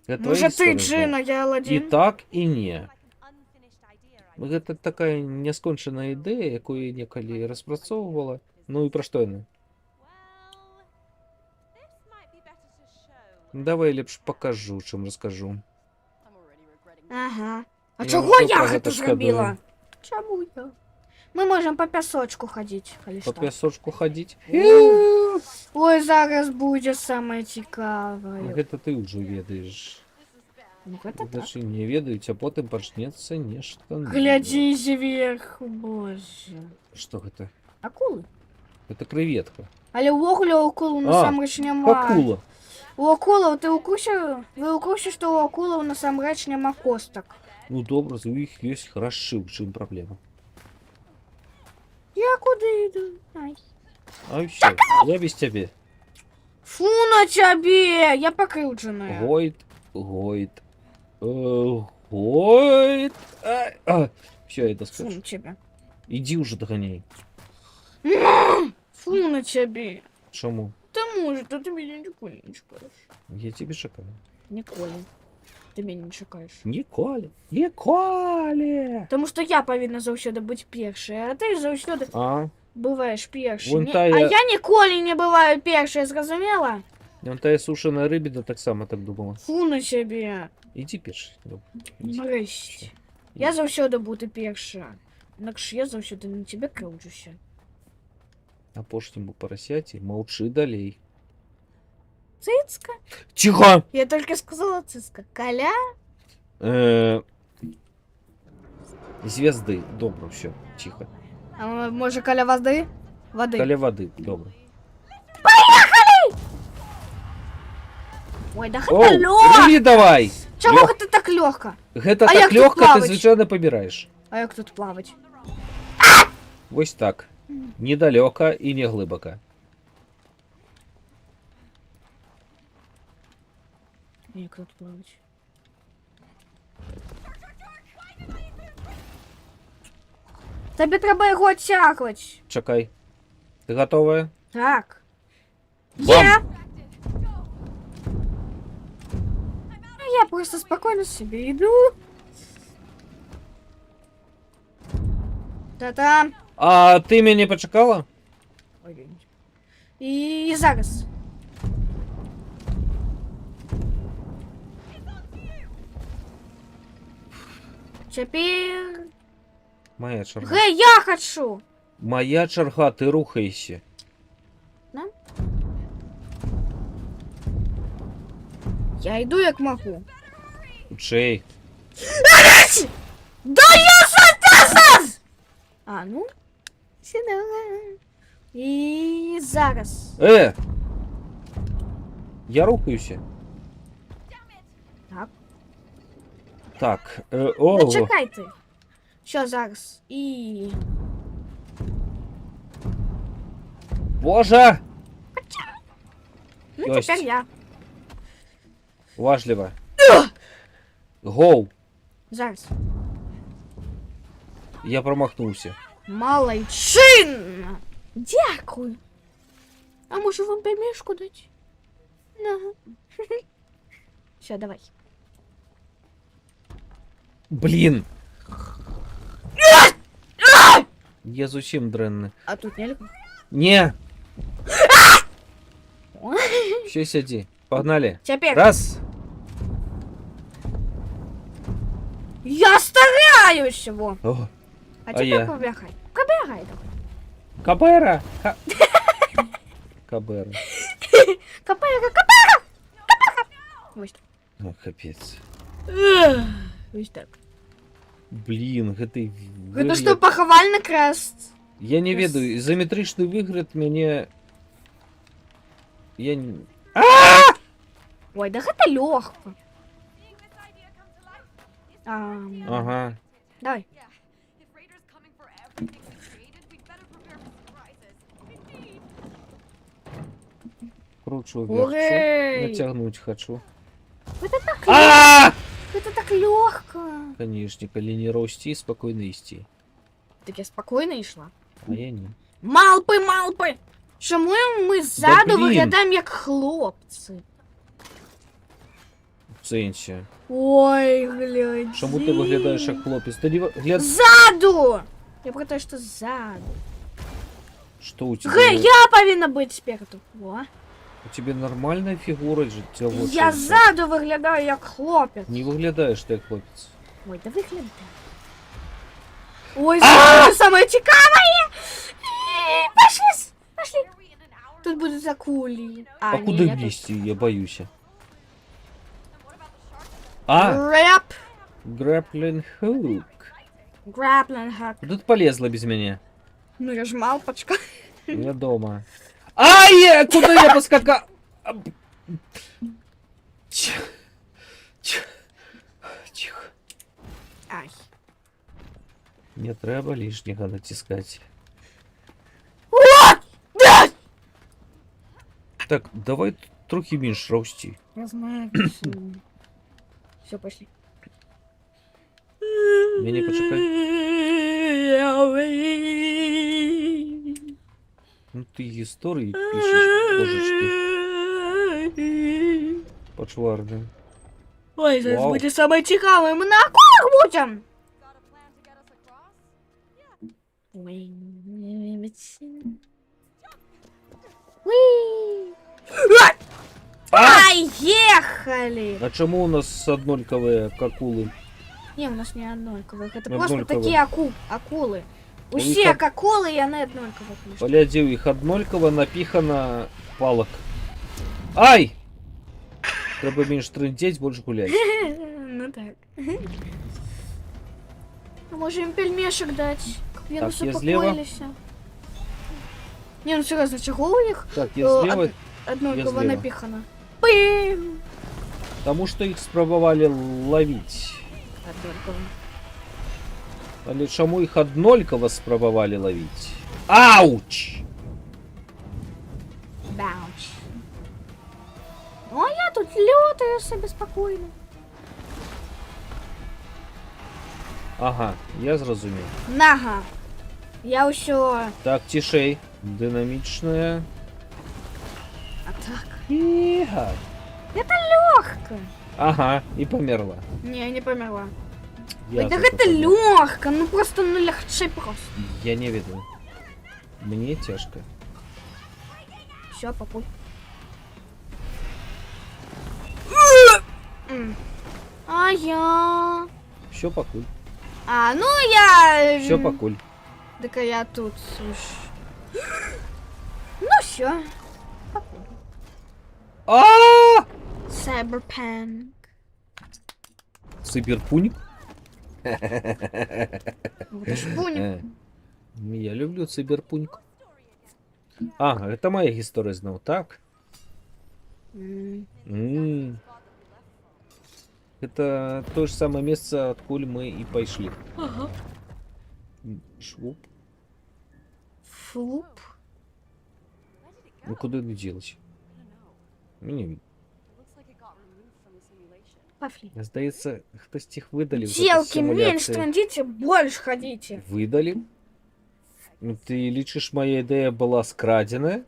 Гэта Можа твоя ты гісторыя Джина, я зноў? І Аладдін? так, і не. Гэта такая няскончаная ідэя, якую я некалі распрацоўвала. Ну і пра што яна? Давай лепш пакажу, чым раскажу. Ага. А Я чаго ўжо я пра гэта гэта зрабіла? Чаму я? Мы можам па пясочку хадзіць, калі Па што. пясочку хадзіць? Ой, зараз будзе самае цікавае. Гэта ты ўжо ведаеш. Ну, гэта так. Значы не ведаюць, а потым пачнецца нешта. Глядзі зверху, боже. Што гэта? Акулы? Гэта крэветка. Але ўвогуле у акулу насамрэч няма. Акула. У акулаў, ты ў курсе? Вы ў курсе, што у акулаў насамрэч няма костак? Ну добра, у іх ёсць храшчы, у чым праблема. Я куды іду? Ай. А ўсё, я без цябе. Фу на цябе! Я пакрыўджаная. Гойд, гойд. Гойд. Все, я Фу доскочу. на цябе. Иди уже догоняй. Фу на цябе. Чому? Таму ж, то ты мяне ніколі не чакаеш. Я тебе чекаю. Ніколі. Ты мяне не чакаеш. Ніколі. Ніколі. Таму што я павінна заўсёды быць першая, а ты заўсёды А? бываеш першай. Вон Не- тая- А я ніколі не бываю першай, зразумела? Вон тая сушеная рыбина так само так думала. Фу на цябе. Иди пеший. Добре. Иди. Нарэшце. Я заўсёды буду першая. Інакш я заўсёды на цябе крыўджуся. Апошняму парасяці маўчы далей. Цыцка? Тихо! Я только сказала цыцка. Каля? Звезды. Добро, все. Тихо. А може каля воды? Воды. Каля воды. Добро. Ой, да Оу, гэта лёгка. рыбі давай! Чаго Лёг- гэта так лёгка? Гэта А як так тут лёгка, ты плаваць? звычайна паміраеш. А як тут плавать? Вось так. Недалёка і не глыбака. Як тут плавать? Табе трэба яго адцягваць. Чакай. Ты готовая? Так. Бам! Я. А я просто спокойно себе иду. Та-там. А ты мяне пачакала? І зараз. Цяпер... Моя чарга. Гэй, я хачу! Моя чарга, ты рухайся. Я йду як могу. Хутчэй. Да я зараз! А, ну. Сюда. І зараз. Я рухаюся. Так. Так, ого. Ну чекайте. Що зараз? І. Боже! Ну, Йость. тепер я. Важливо. Гоу. Зараз. Я промахнувся. Молодчинно! Дякую. А може вам пельмешку дать? На. Все, давай. Блін. Я зовсім дренний. А тут нельзя. Не. Ще сиди. Погнали. Теперь. Раз. Я стараюсь его. О, А А теперь я? побегай. Побегай давай. Кабера. Кабера. Капера, капера! Ось так. О, капец. Ось так. Блін, гэтый Это выгляд- что, поховальный крест? Я не ведаю, изометричный выгляд мне... Я не... Ой, да это легко. Seeing this idea come to life is Ага. Давай. yeah. If raiders coming for everything we created, we'd better prepare for surprises. Indeed. Кручу вверх. Угей! Натягнуть хочу. Это так А! Это так легко. Конечно, коли не рости, спокойно исти. Так я спокойно і шла. А я не. Малпи, малпи! Чому ми ззаду блін. виглядаємо як хлопці? В сенсі. Ой, блядь. Чому ти виглядаєш як хлопець? Тоді гляд... Ззаду! Я про те, що ззаду. Что у тебя? Я повинна бути спереду. О. У тебя нормальная фигура же. Тебя вот Я что, ззаду виглядаю як хлопець. Не выглядаешь ты як хлопець. Ой, да виглядає. Ой, ззаду саме цікаве! Пошли! Пошли! Are we in an hour? Тут будуть акулі. А ні, куда я тут- вместе? Я боюсь. And what about the sharks? А! Греб. Грэплин хук. Граплинг. Куда ты полезла без меня? Ну я ж малпочка. Я дома. Ай! Куда я поскакал? Тихо. Тихо. Ай. Не треба лишнего натискать. Так, давай трохи меньше рости. Я знаю. Все, пошли. Меня почекай. Ну ты истории пишешь, божечки. Почварные. Ой, зараз Вау. буде саме цікаве. Ми на акулах будемо. Got a plan to get us across? Ой. Поехали! А чему у нас однольковые акулы? Не, у нас не однольковых. Это Не просто однольковые. такие акулы. У них Усі од- акулы, я не однольковых. лише. Полядів их однольково напихано палок. Ай! Треба меньше трындеть, больше гулять. Ну так. А може їм пельмешек дать? Я Так, я зліва. успокоились. Не, ну серьезно, чего у них Так, я слева, однольково зліва. напихано? Пым! потому что их спробовали ловить. Однольково. Але чому их однольково спробовали ловить? Ауч! Бауч. Ну, а я тут летаю себе спокойно. Ага, я зрозумів. Нага. Я усё. Так, тишей. Динамічная. А так. Тихо. Это легко. Ага, и померла. Не, я не померла. Я Ой, так зато это помер. легко. Ну просто ну легче просто. Я не веду. Мне тяжко. Все, попой. А я. Все покуль. А, ну я. Все покуль. Так а я тут, слушай. Ну все. А! Cyberpunk. Сыперпунь. Вот ж понял. Я люблю циберпуньк. Ага, это моя история знал, так? М, Это то же самое место, откуда мы и пошли. Ага. Швуп. Фуп. Ну куда это делать? Мені, Пошли. здається, хтось їх видалив. з Девки, симуляції. меньше трындите, больше ходите. Видалив? Ну, ти лічиш, моя ідея була скрадена?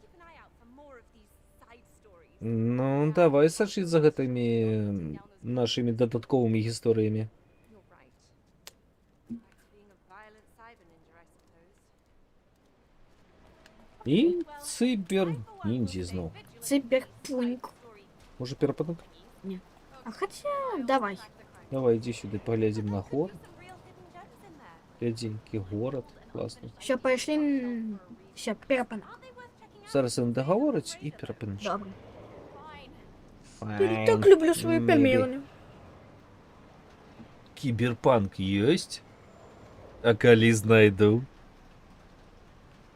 Ну, давай сачить за гэтымі нашими додатковыми гісторыямі. І цыбер-ніндзі зноў. Циберпуньк. Може перападок? А хотя, давай. Давай, иди сюда, поглядим на город. Гляденький город, классно. Все, пошли. Все, перепана. Зараз им договорить и перападок. Добре. Я так люблю свои пельмени. Киберпанк есть? А коли знайду?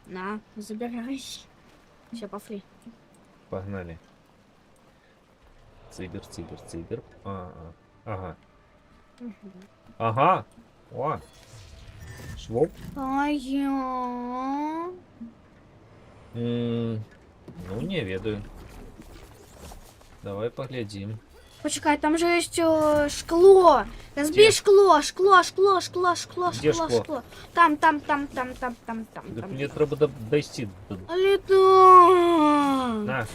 На, забирай. Все, пошли. Погнали. Цибер. Ага. Ага. О. Швоп. А я... Ну, не ведаю. Давай поглядим. Почекай, там же есть шкло. Разбей Где? шкло. Где шкло? Там. Так мне треба дойти. Літо. На.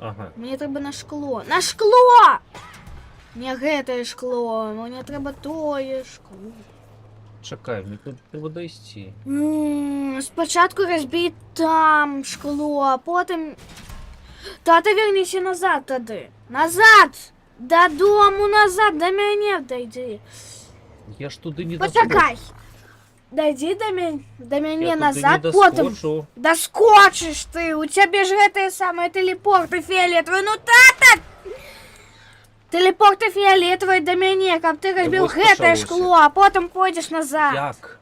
Ага. Мне треба на шкло. На шкло! Не гэтае шкло. Мне треба тое шкло. Чекай, мне тут треба дойти. Спочатку разбей там шкло, а потім... Тата, вернися назад тады. Назад! Додому назад, до мяне дойди. Я ж туди не Почекай. Дойди до мяне Я назад, туди не потім доскочу. доскочиш ты. У тебе ж гэтые самые телепорты фиолетовые. Ну, тата! Телепорты фиолетовые до мяне, каб ты разбил вось гэтае пачалося. шкло, а потім пойдешь назад. Як?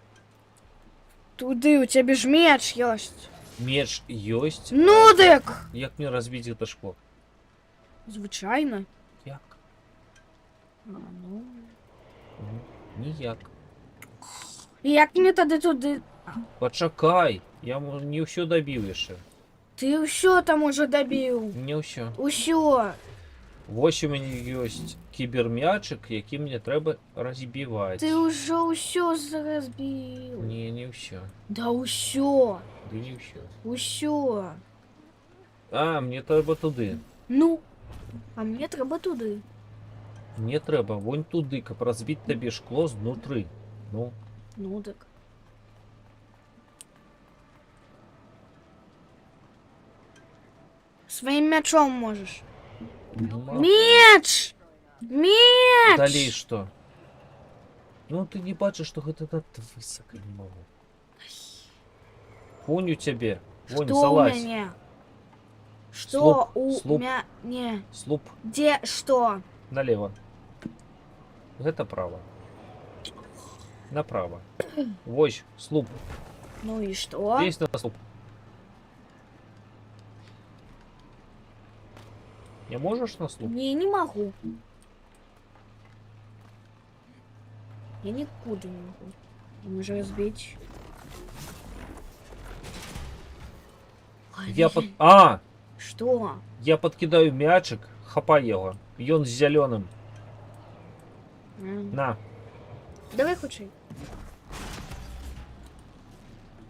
Туды, у тебе ж меч ёсць. Меч есть? Ну, дык! Як мне разбить это шкло? Звычайно. Як? Ну. Ніяк. Як мне тады туды? Почекай, я не все добил еще. Ты ўсё там уже добіў. Не все. Усё. Вось у мяне ёсць кібермячык, які мне трэба разбіваць. Ты ўжо ўсё разбіў. Не ўсё. Да ўсё. Ды не ўсё. Усё. А, мне трэба туды. Ну, а мне трэба туды. Мне трэба вон туды, каб разбіць табе шкло знутры. Ну, Ну дык. Сваім мячом можаш. ну, Меч! Меч! далей што? Ну, ты не бачыш, што гэта так высока не магу. Вон у цябе. Вон, Што ў залазь. мяне? Што Слуп, у слуп. мяне? Слуп Дзе што? налево. Гэта права. Направо. Вось, слуп. Ну і што? Есть на слуп. Не можешь на слуп? Не, не могу. Я никуда не могу. Можно разбить. Я под... А! Что? Я подкидаю мячик, хапай его. Ён с зеленым. На. Давай худший.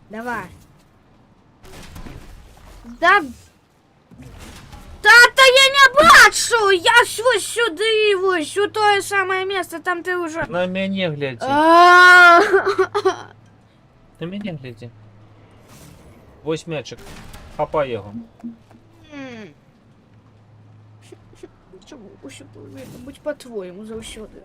Давай. Да. Тата, я не бачу! Я ж вось сюди, вось, у тое самое место, там ты уже... На мяне глядзі. А. На мяне глядзі. Вось мячик. Хапай яго. Чому усё повинно бути по-твоєму завсёди?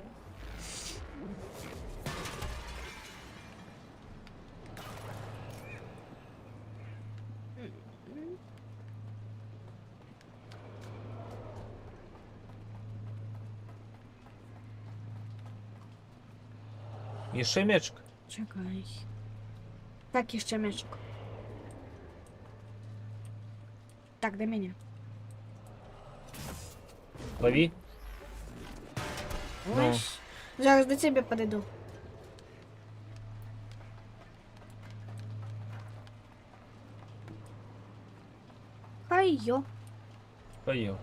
Яшчэ мячик. Чекай. Так, еще мячик. Так, до меня. Лови. Ну. Ой, зараз до тебе подойду. Хай-йо. Поел.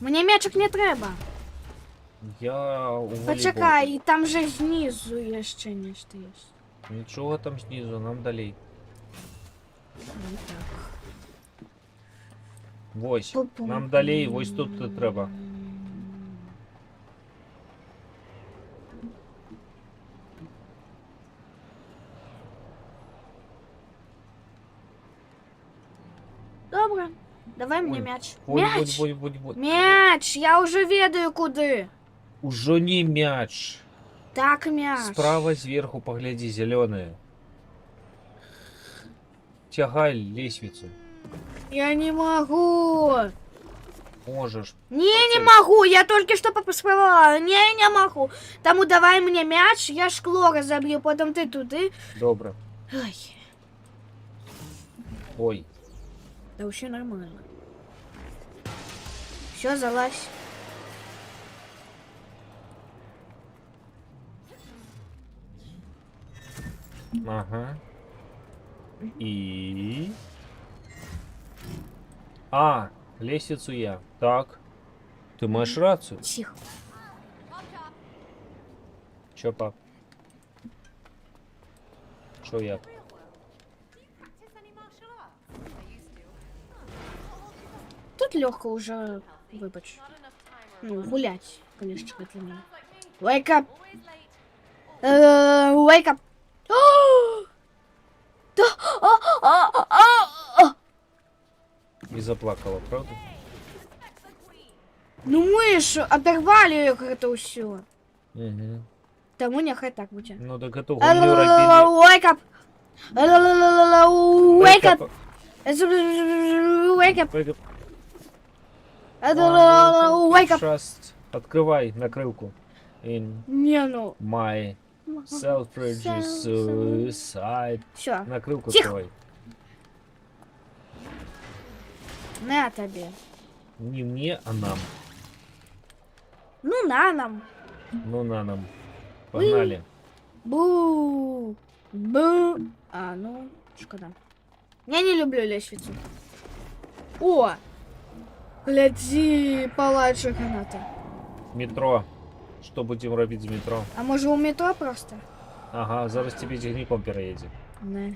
Мені м'ячик не треба. Я у волейбол. Почекай, там же знизу є ще нечто є. Нічого там знизу, нам далі. Ну, так. Ось. Пу-пу. Нам далі, ось тут і треба. Добре, давай мені Ой, м'яч. Ой, М'яч! ой. М'яч! Я вже ведаю куди. Уже не мяч. Так, м'яч. Справа сверху погляди, зеленые. Тягай лестницу. Я не могу. Можешь. Не могу, я только что поспробовала. Не могу. Тому давай мне мяч, я шкло разобью, потом ты туди. Добре. Ой, Ой. да вообще нормально. Все, залазь. Ага. И... А, лестницу я. Так. Ты маешь рацию? Тихо. Чё, пап? Шо я? Real world. Do you practice any martial arts? I used to. Тут легко уже, вибач. Not enough time or Ну, гулять, конечно, для меня. like me. Wake up. Always late. Wake up. Да. Не заплакала, правда? Ну мы ж оторвали это все. Угу. Тому нехай так буде. Ну так эту гульню родили. Wake up. Wake up. Wake up. Wake up. Wake up. Just открывай накрылку. In Не, ну. my self-reduced suicide. Все. Накрылку Тихо. открывай. На тебе. Не мне, а нам. Ну, на нам. Ну на нам. Погнали. Бу. Бу. А, ну, шкода. Я не люблю лестницу. О! Гляди, палача граната. Метро. Что будем робить з метро? А може у метро просто? Ага, зараз тебе техніком переедет. Ага.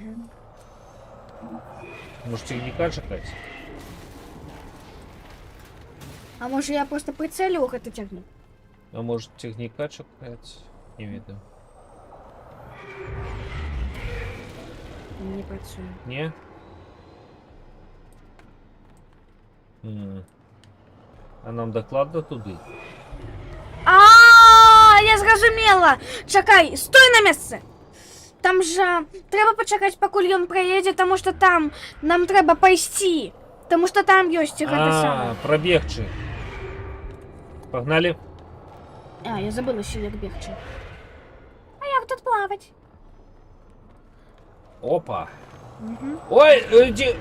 Может техніка чекать? А може я просто прицелю это тягну? А может техніка чекать? Не видно. Не працює. Не? М. А нам докладно туди? Я зрозуміла! Чекай, стой на місці! Там же треба почекати, поки він приїде, тому що там нам треба пойти. Тому що там є це саме. Пробегчи. Погнали. А, я забыла ще як бігче. А як тут плавать? Опа. Угу. Ой, иди.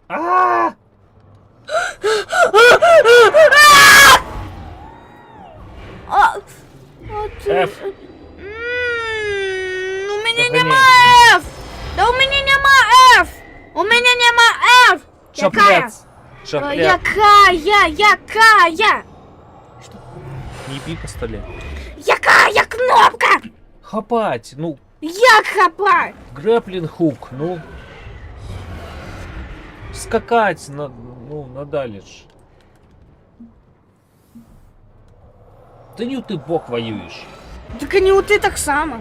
А! F. У мене Сохраняй. нема F! Да у мене нема F! У мене нема F! Якая? Шапляц. Шапляц. Якая? Не бей по столе. Якая кнопка? Хапать. Ну, Як хапать? грэплинг хук. Ну. Скакать на, ну, надалеч. Та не ты бок воюешь. Так і не ти так само.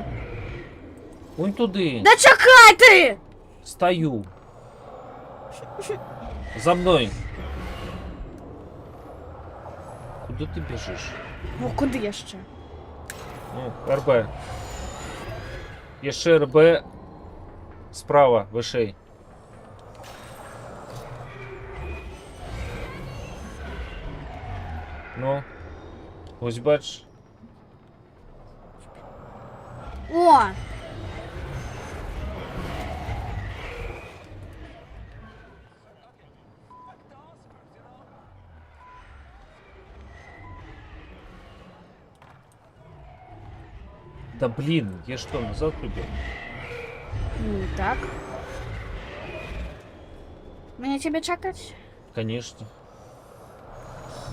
Вон туди. Да чекай ти! Стою. За мной. Куда ты бежишь? Ну куди я ще? Ну, РБ. Еще РБ справа, вышей. Ну, Ось бач. О! Да блин, я что, назад прибил? Ну так. Мне тебе чекать? Конечно.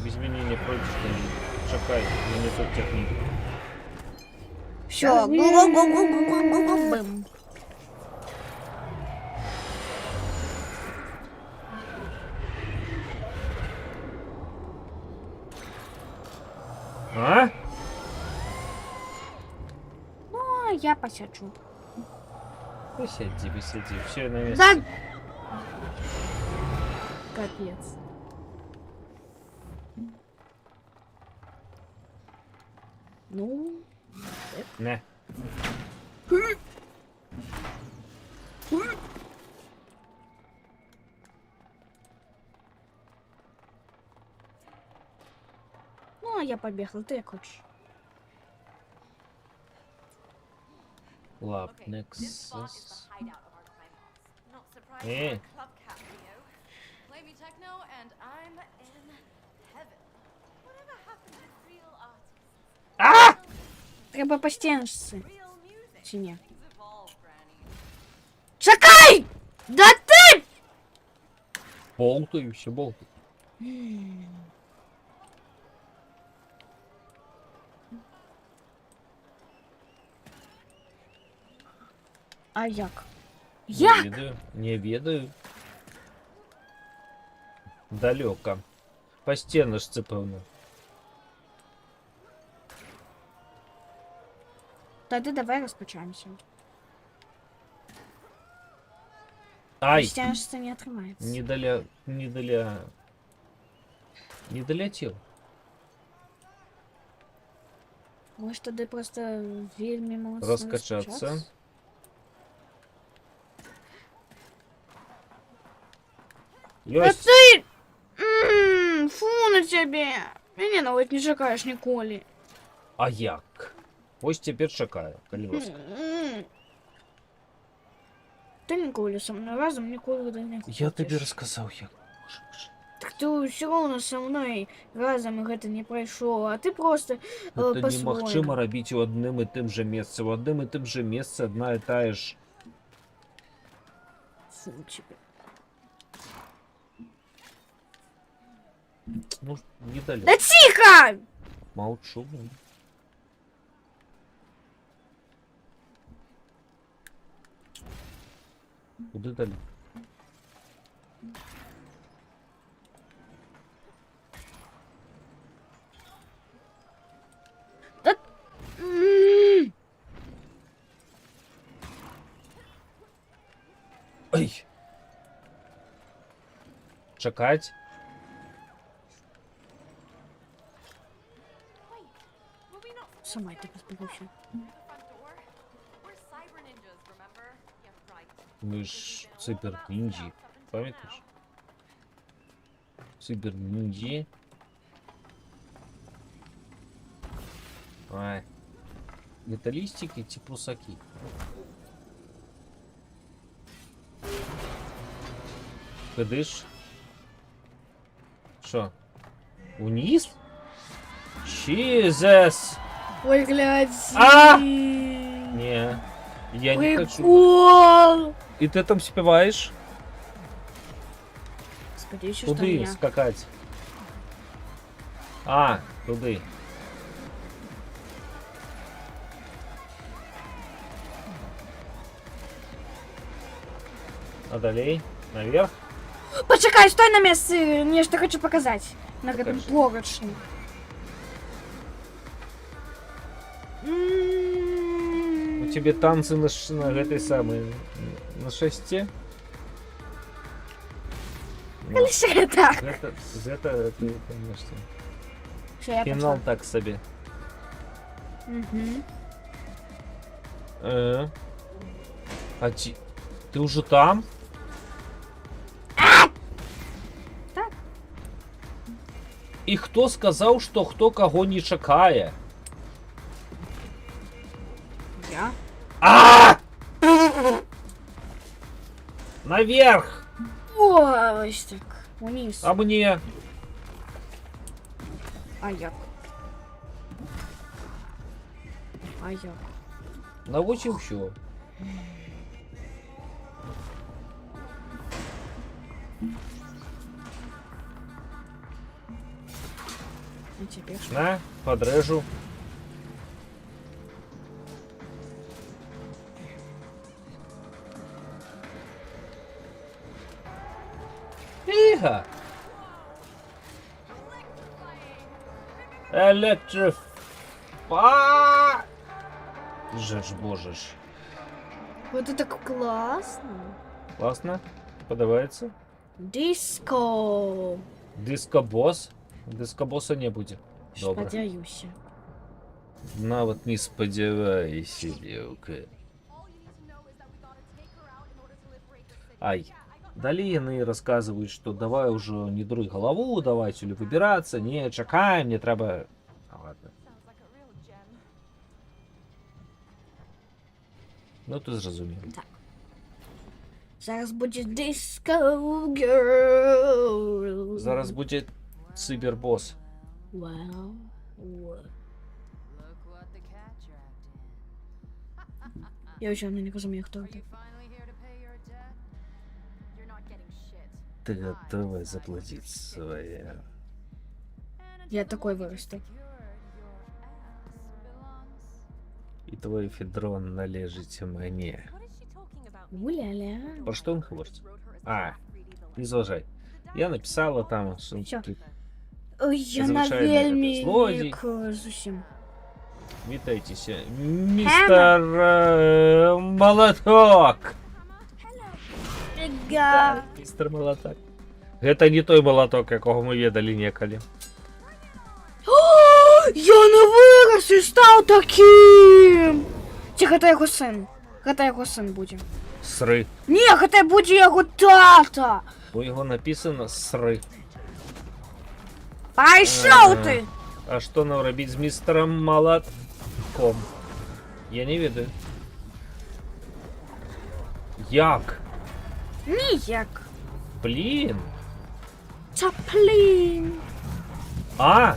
Без меня не пройдешь, конечно. Чакай, я не тот техник. Все. Бым. А? Ну, я посяджу. Посиди, посиди. Все на месте. Да. Капец. Ну, Не. ну, а я побегла, ты как хочешь. Lab Okay, this spot is Nexus. the hideout of our crime boss. Not surprised Eh. for a club cat, Leo. Play me techno and I'm in heaven. Whatever happened to real artists? А! Треба постенжиться. Real music. Чи ні? Things evolve, Granny. Чекай! Да ты! Болтаю, все болтаю. А як? Не Як? ведаю, не ведаю. Далеко. По стеночці, певно. Тоді давай розпочнемося. Ай! Стенжиться не отримається. Не долетел. Може тоді просто вельми моцно Розкачатися. Та Йось! ти! Фу на тебе! Мене навіть не чекаєш ніколи. А як? Ось тепер чекаю, коли ласка. Ти ніколи со мною разом ніколи не хочеш. Я тобі розказав, як. Так ти все одно со мною разом гэта не пройшов, а ти просто Це по-своєму. немагчыма рабіць у одним і тим же месцы. У одним і тим же месцы одна і та ж. Фу тебе. Ну, недалеко. Да тихо! Молчу. Куди далі? М. Ай! Чекать? Wait, were we not Сама йди поспілкуйся. at the front door? We're cyber ninjas, remember? Yeah, right. Ми ж цибер-ніндзі. Пам'ятаєш? Цибер-ніндзі. Ай. Металлистики, типусаки. Кидиш? Що? Вниз? Jesus! Ой, глядь. А! Не, я не хочу. Прикол! И ты там спеваешь? Господи, еще что Туди я. скакать. А, туди. А далей? Наверх? Почекай, стой на месте, мне что хочу показать. На этом Покажи. поручне. У тебе танцы на этой самой... На шесте? Ну, Лише так. это, конечно. Все, я Финал пошла. так себе. Мгм. А ты уже там? Так. І хто сказав, що хто кого не чекає? Я? А! Наверх! О, ось так. Вниз. А мне? А як? А як? Навучив що? А тепер що? На, подрежу. Ига. Электриф... Же ж, боже ж. Вот это классно. Классно. Подавается. Диско. Дискобос. Дискобоса не будет. Добре. Сподіваюся. Нават не сподівайся, девка. All you need to know is that we gotta take her out in order to liberate the city. Ай. Yeah, I got Далее они рассказывают, что давай уже не дуй голову, давайте или выбираться, не, чекаем, не треба... А, ладно. sounds like a real gem. Ну, ты зрозумів. Зараз буде диско girl. Зараз буде цибербос. Вау. Look what the cat dragged in. Я вже не розумію, хто Are це. you finally here to pay your debt? You're not getting shit. Ты готова заплатить своє. And Я until the такой mortgage is вырасту. secured, your ass belongs. І твій федрон належить мені. What is she talking about? Гуляля. Про що він говорить? Wrote her as А, the greedy the не зважай. Я написала там, що Всё. ти... Ой, я на Звичайно, вельмі злодій. вік з усім. Вітайтеся, містер Молоток. Га. Містер Молоток. Гэта не той молоток, якого ми ведали некалі. Я не вирос і став таким. Ці гэта його син. Гэта його син буде. Сри. Ні, гэта буде його тата. Бо його написано сри. Пайшов Ага. ти. А що нам робити з містером Молотком? Я не ведаю. Як? Ніяк. Блін. Цаплін. А!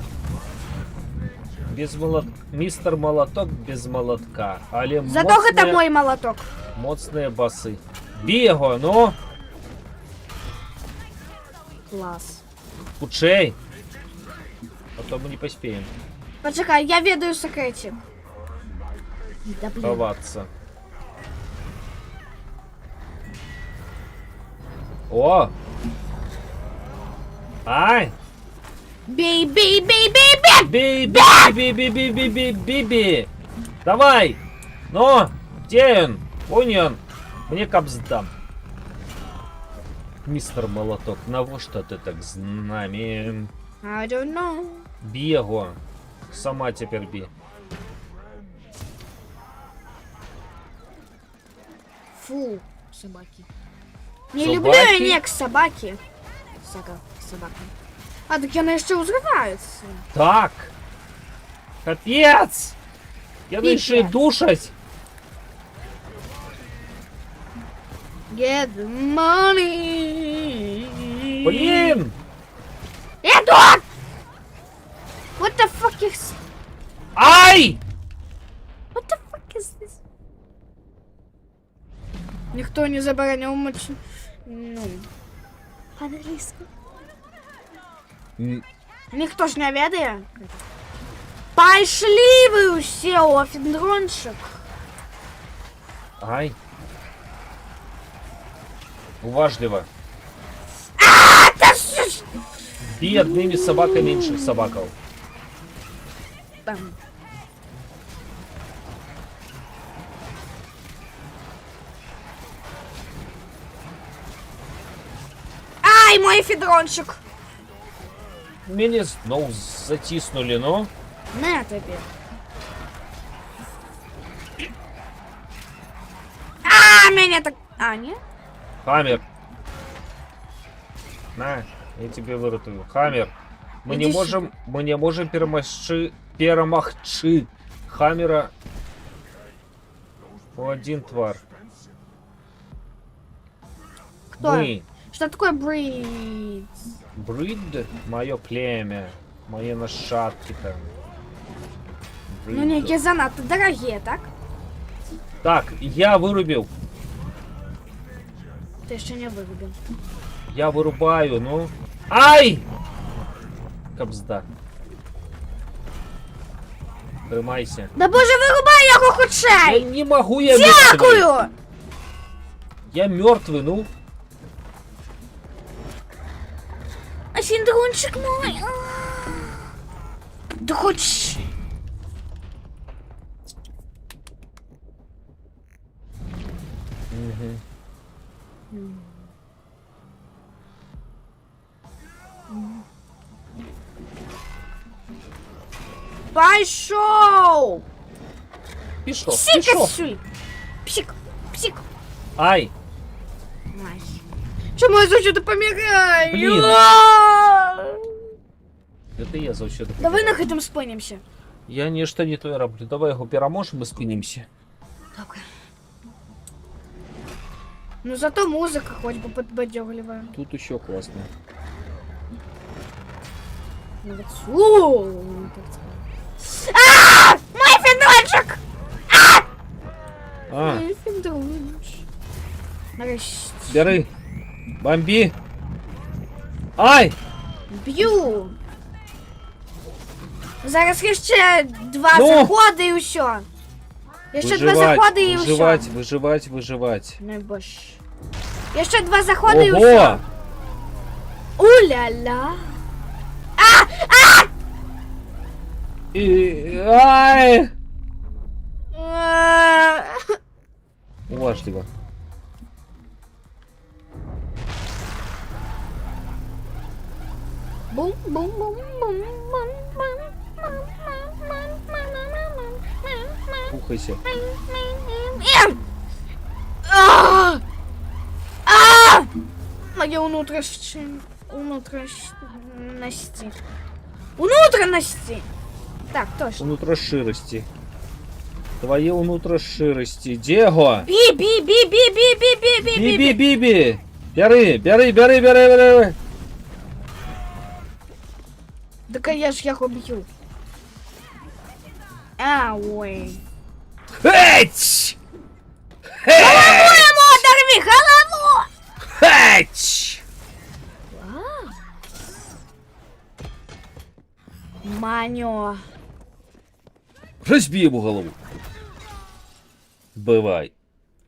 Без молот... Містер Молоток без молотка. Але Зато гэта мой молоток. моцные басы. Бей його, ну! Клас. Худшей! А то мы не поспеем Почекай, я ведаю секретик. Да блін. ховаться. О! Ай! Бей, бей, бей, бей, бей. Бей, бей, бей, бей, бей, бей, бей, бей, бей! Давай! Ну! Где он? Вон он! Мне капсдам. Мистер Молоток, навошта ты так з нами? I don't know. Бей його. Сама тепер бей. Фу, собаки. Не Собаки? люблю я ніяк собаки. Собака. А так яны яшчэ ўзгадаюцца. Так! Капец! Яны ще й Піпец. душать! Get the money. Блін! Эдуард! What the fuck is... Ай! What the fuck is this? Ніхто не забороняв мочь... Ну... По-англійську. Ніхто ж не ведає. Пайшлі ви усе, офіндрончик. Ай! Уважливо. Та що ж... Бей одними собаками інших собаков. Там. Ай, мой фідрончик. Мене знову затиснули, ну. На тобі. А, мене так... А, ні? Хаммер. На, я тебе вырутую. Хаммер. Мы Иди не можем перемахчи Хаммера. Один твар. Кто? Мы. Что такое брид? Брид, мое племя, мои нашатки там. Ну, некие занадто дорогие, так? Так, я вырубил. Ты еще не вырубил. Я вырубаю, ну. Ай! Кобзда. Тримайся. Да боже, вырубай його Я худшей! не могу, я мертвый. Дякую! Я мертвый, ну. А синдрунчик мой. Да хоть... Мгм. Пошел! Пішов, Псик пішов. отсюда! Псик, псик. Ай, Ай. Чому я завжди помираю? Блін. А! это я завсёды. Давай на гэтым спынемся. Я нечто не то роблю. Давай его переможем и спинимся. Добре. Ну зато музыка хоть бы подбадёрливая. Тут еще классно. Ну вот мой финдончик! А, Мой финдончик. Нарешті. бери. Бомби. Ай! Б'ю. Зараз ще два Ну! заходи і все. Я ще два заходи і все. выживать, выживать, выживать. Ну боже. Я ще два заходи і Ого! все. Уля-ля. Ай! Уважливо. Пухайся. Мои внутренности. Внутренности. Так, точно. Унутроширости. Твои унутроширости. Дего! Би-би-би-би-би-би-би-би-би. Биби-биби! Бери, бери, бери, бери, бери! Да, конечно, я его бью. Ой. Хэтч! Голову оторви, голову! Хэтч! Манё. Разбей ему голову. Бывай.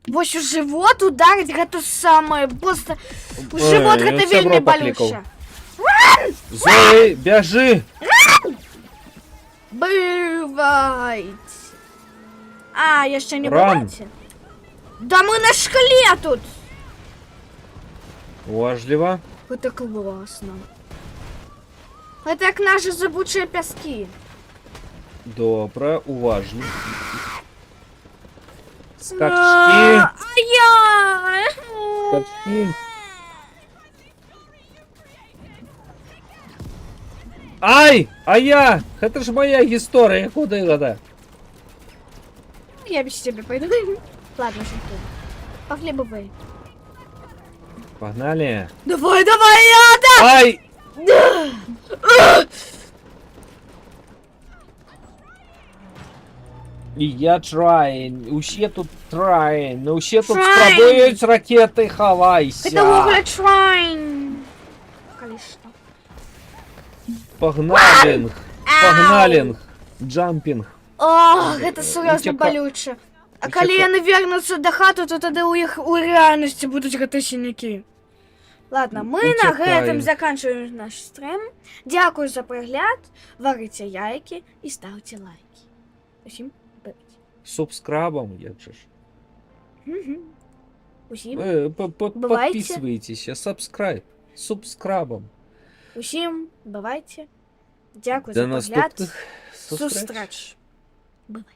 Вось у живот ударить, это самое, просто у живот Ой, это он вельми сябро покликал. болюче. Зои, бежи! Бывает. А, я ще не Ран. бываете? Да мы на шкале тут. Уважливо. Это классно. Это как наши зыбучие пяски. Добре, уважно. Скачки. А я... Скачки. Ай! А я! Это ж моя история. Куда это? Я без тебя пойду. Ладно, шутку. Пошли бы вы. Погнали. Давай, давай, я, да! Ай! І я trying, усі тут trying, усі тут Trying. спробують ракети, ховайся. Это Google Shrine. Конечно. Погналінг, погналінг, джампінг. Ох, это серьезно Утека- болюче. А Утека- коли я вернуться до хати, то тоді у їх у реальності будуть гати синяки. Ладно, ми на Утекаємо. этом заканчиваем наш стрим. Дякую за перегляд. Варите яйки і ставте лайки. Усім бить. Субскрабом, як же ж. Усім, Подписывайтесь, subscribe, субскрабом. усім, бувайте. Дякую До за перегляд. наступних зустріч. Зустріч. Бувай.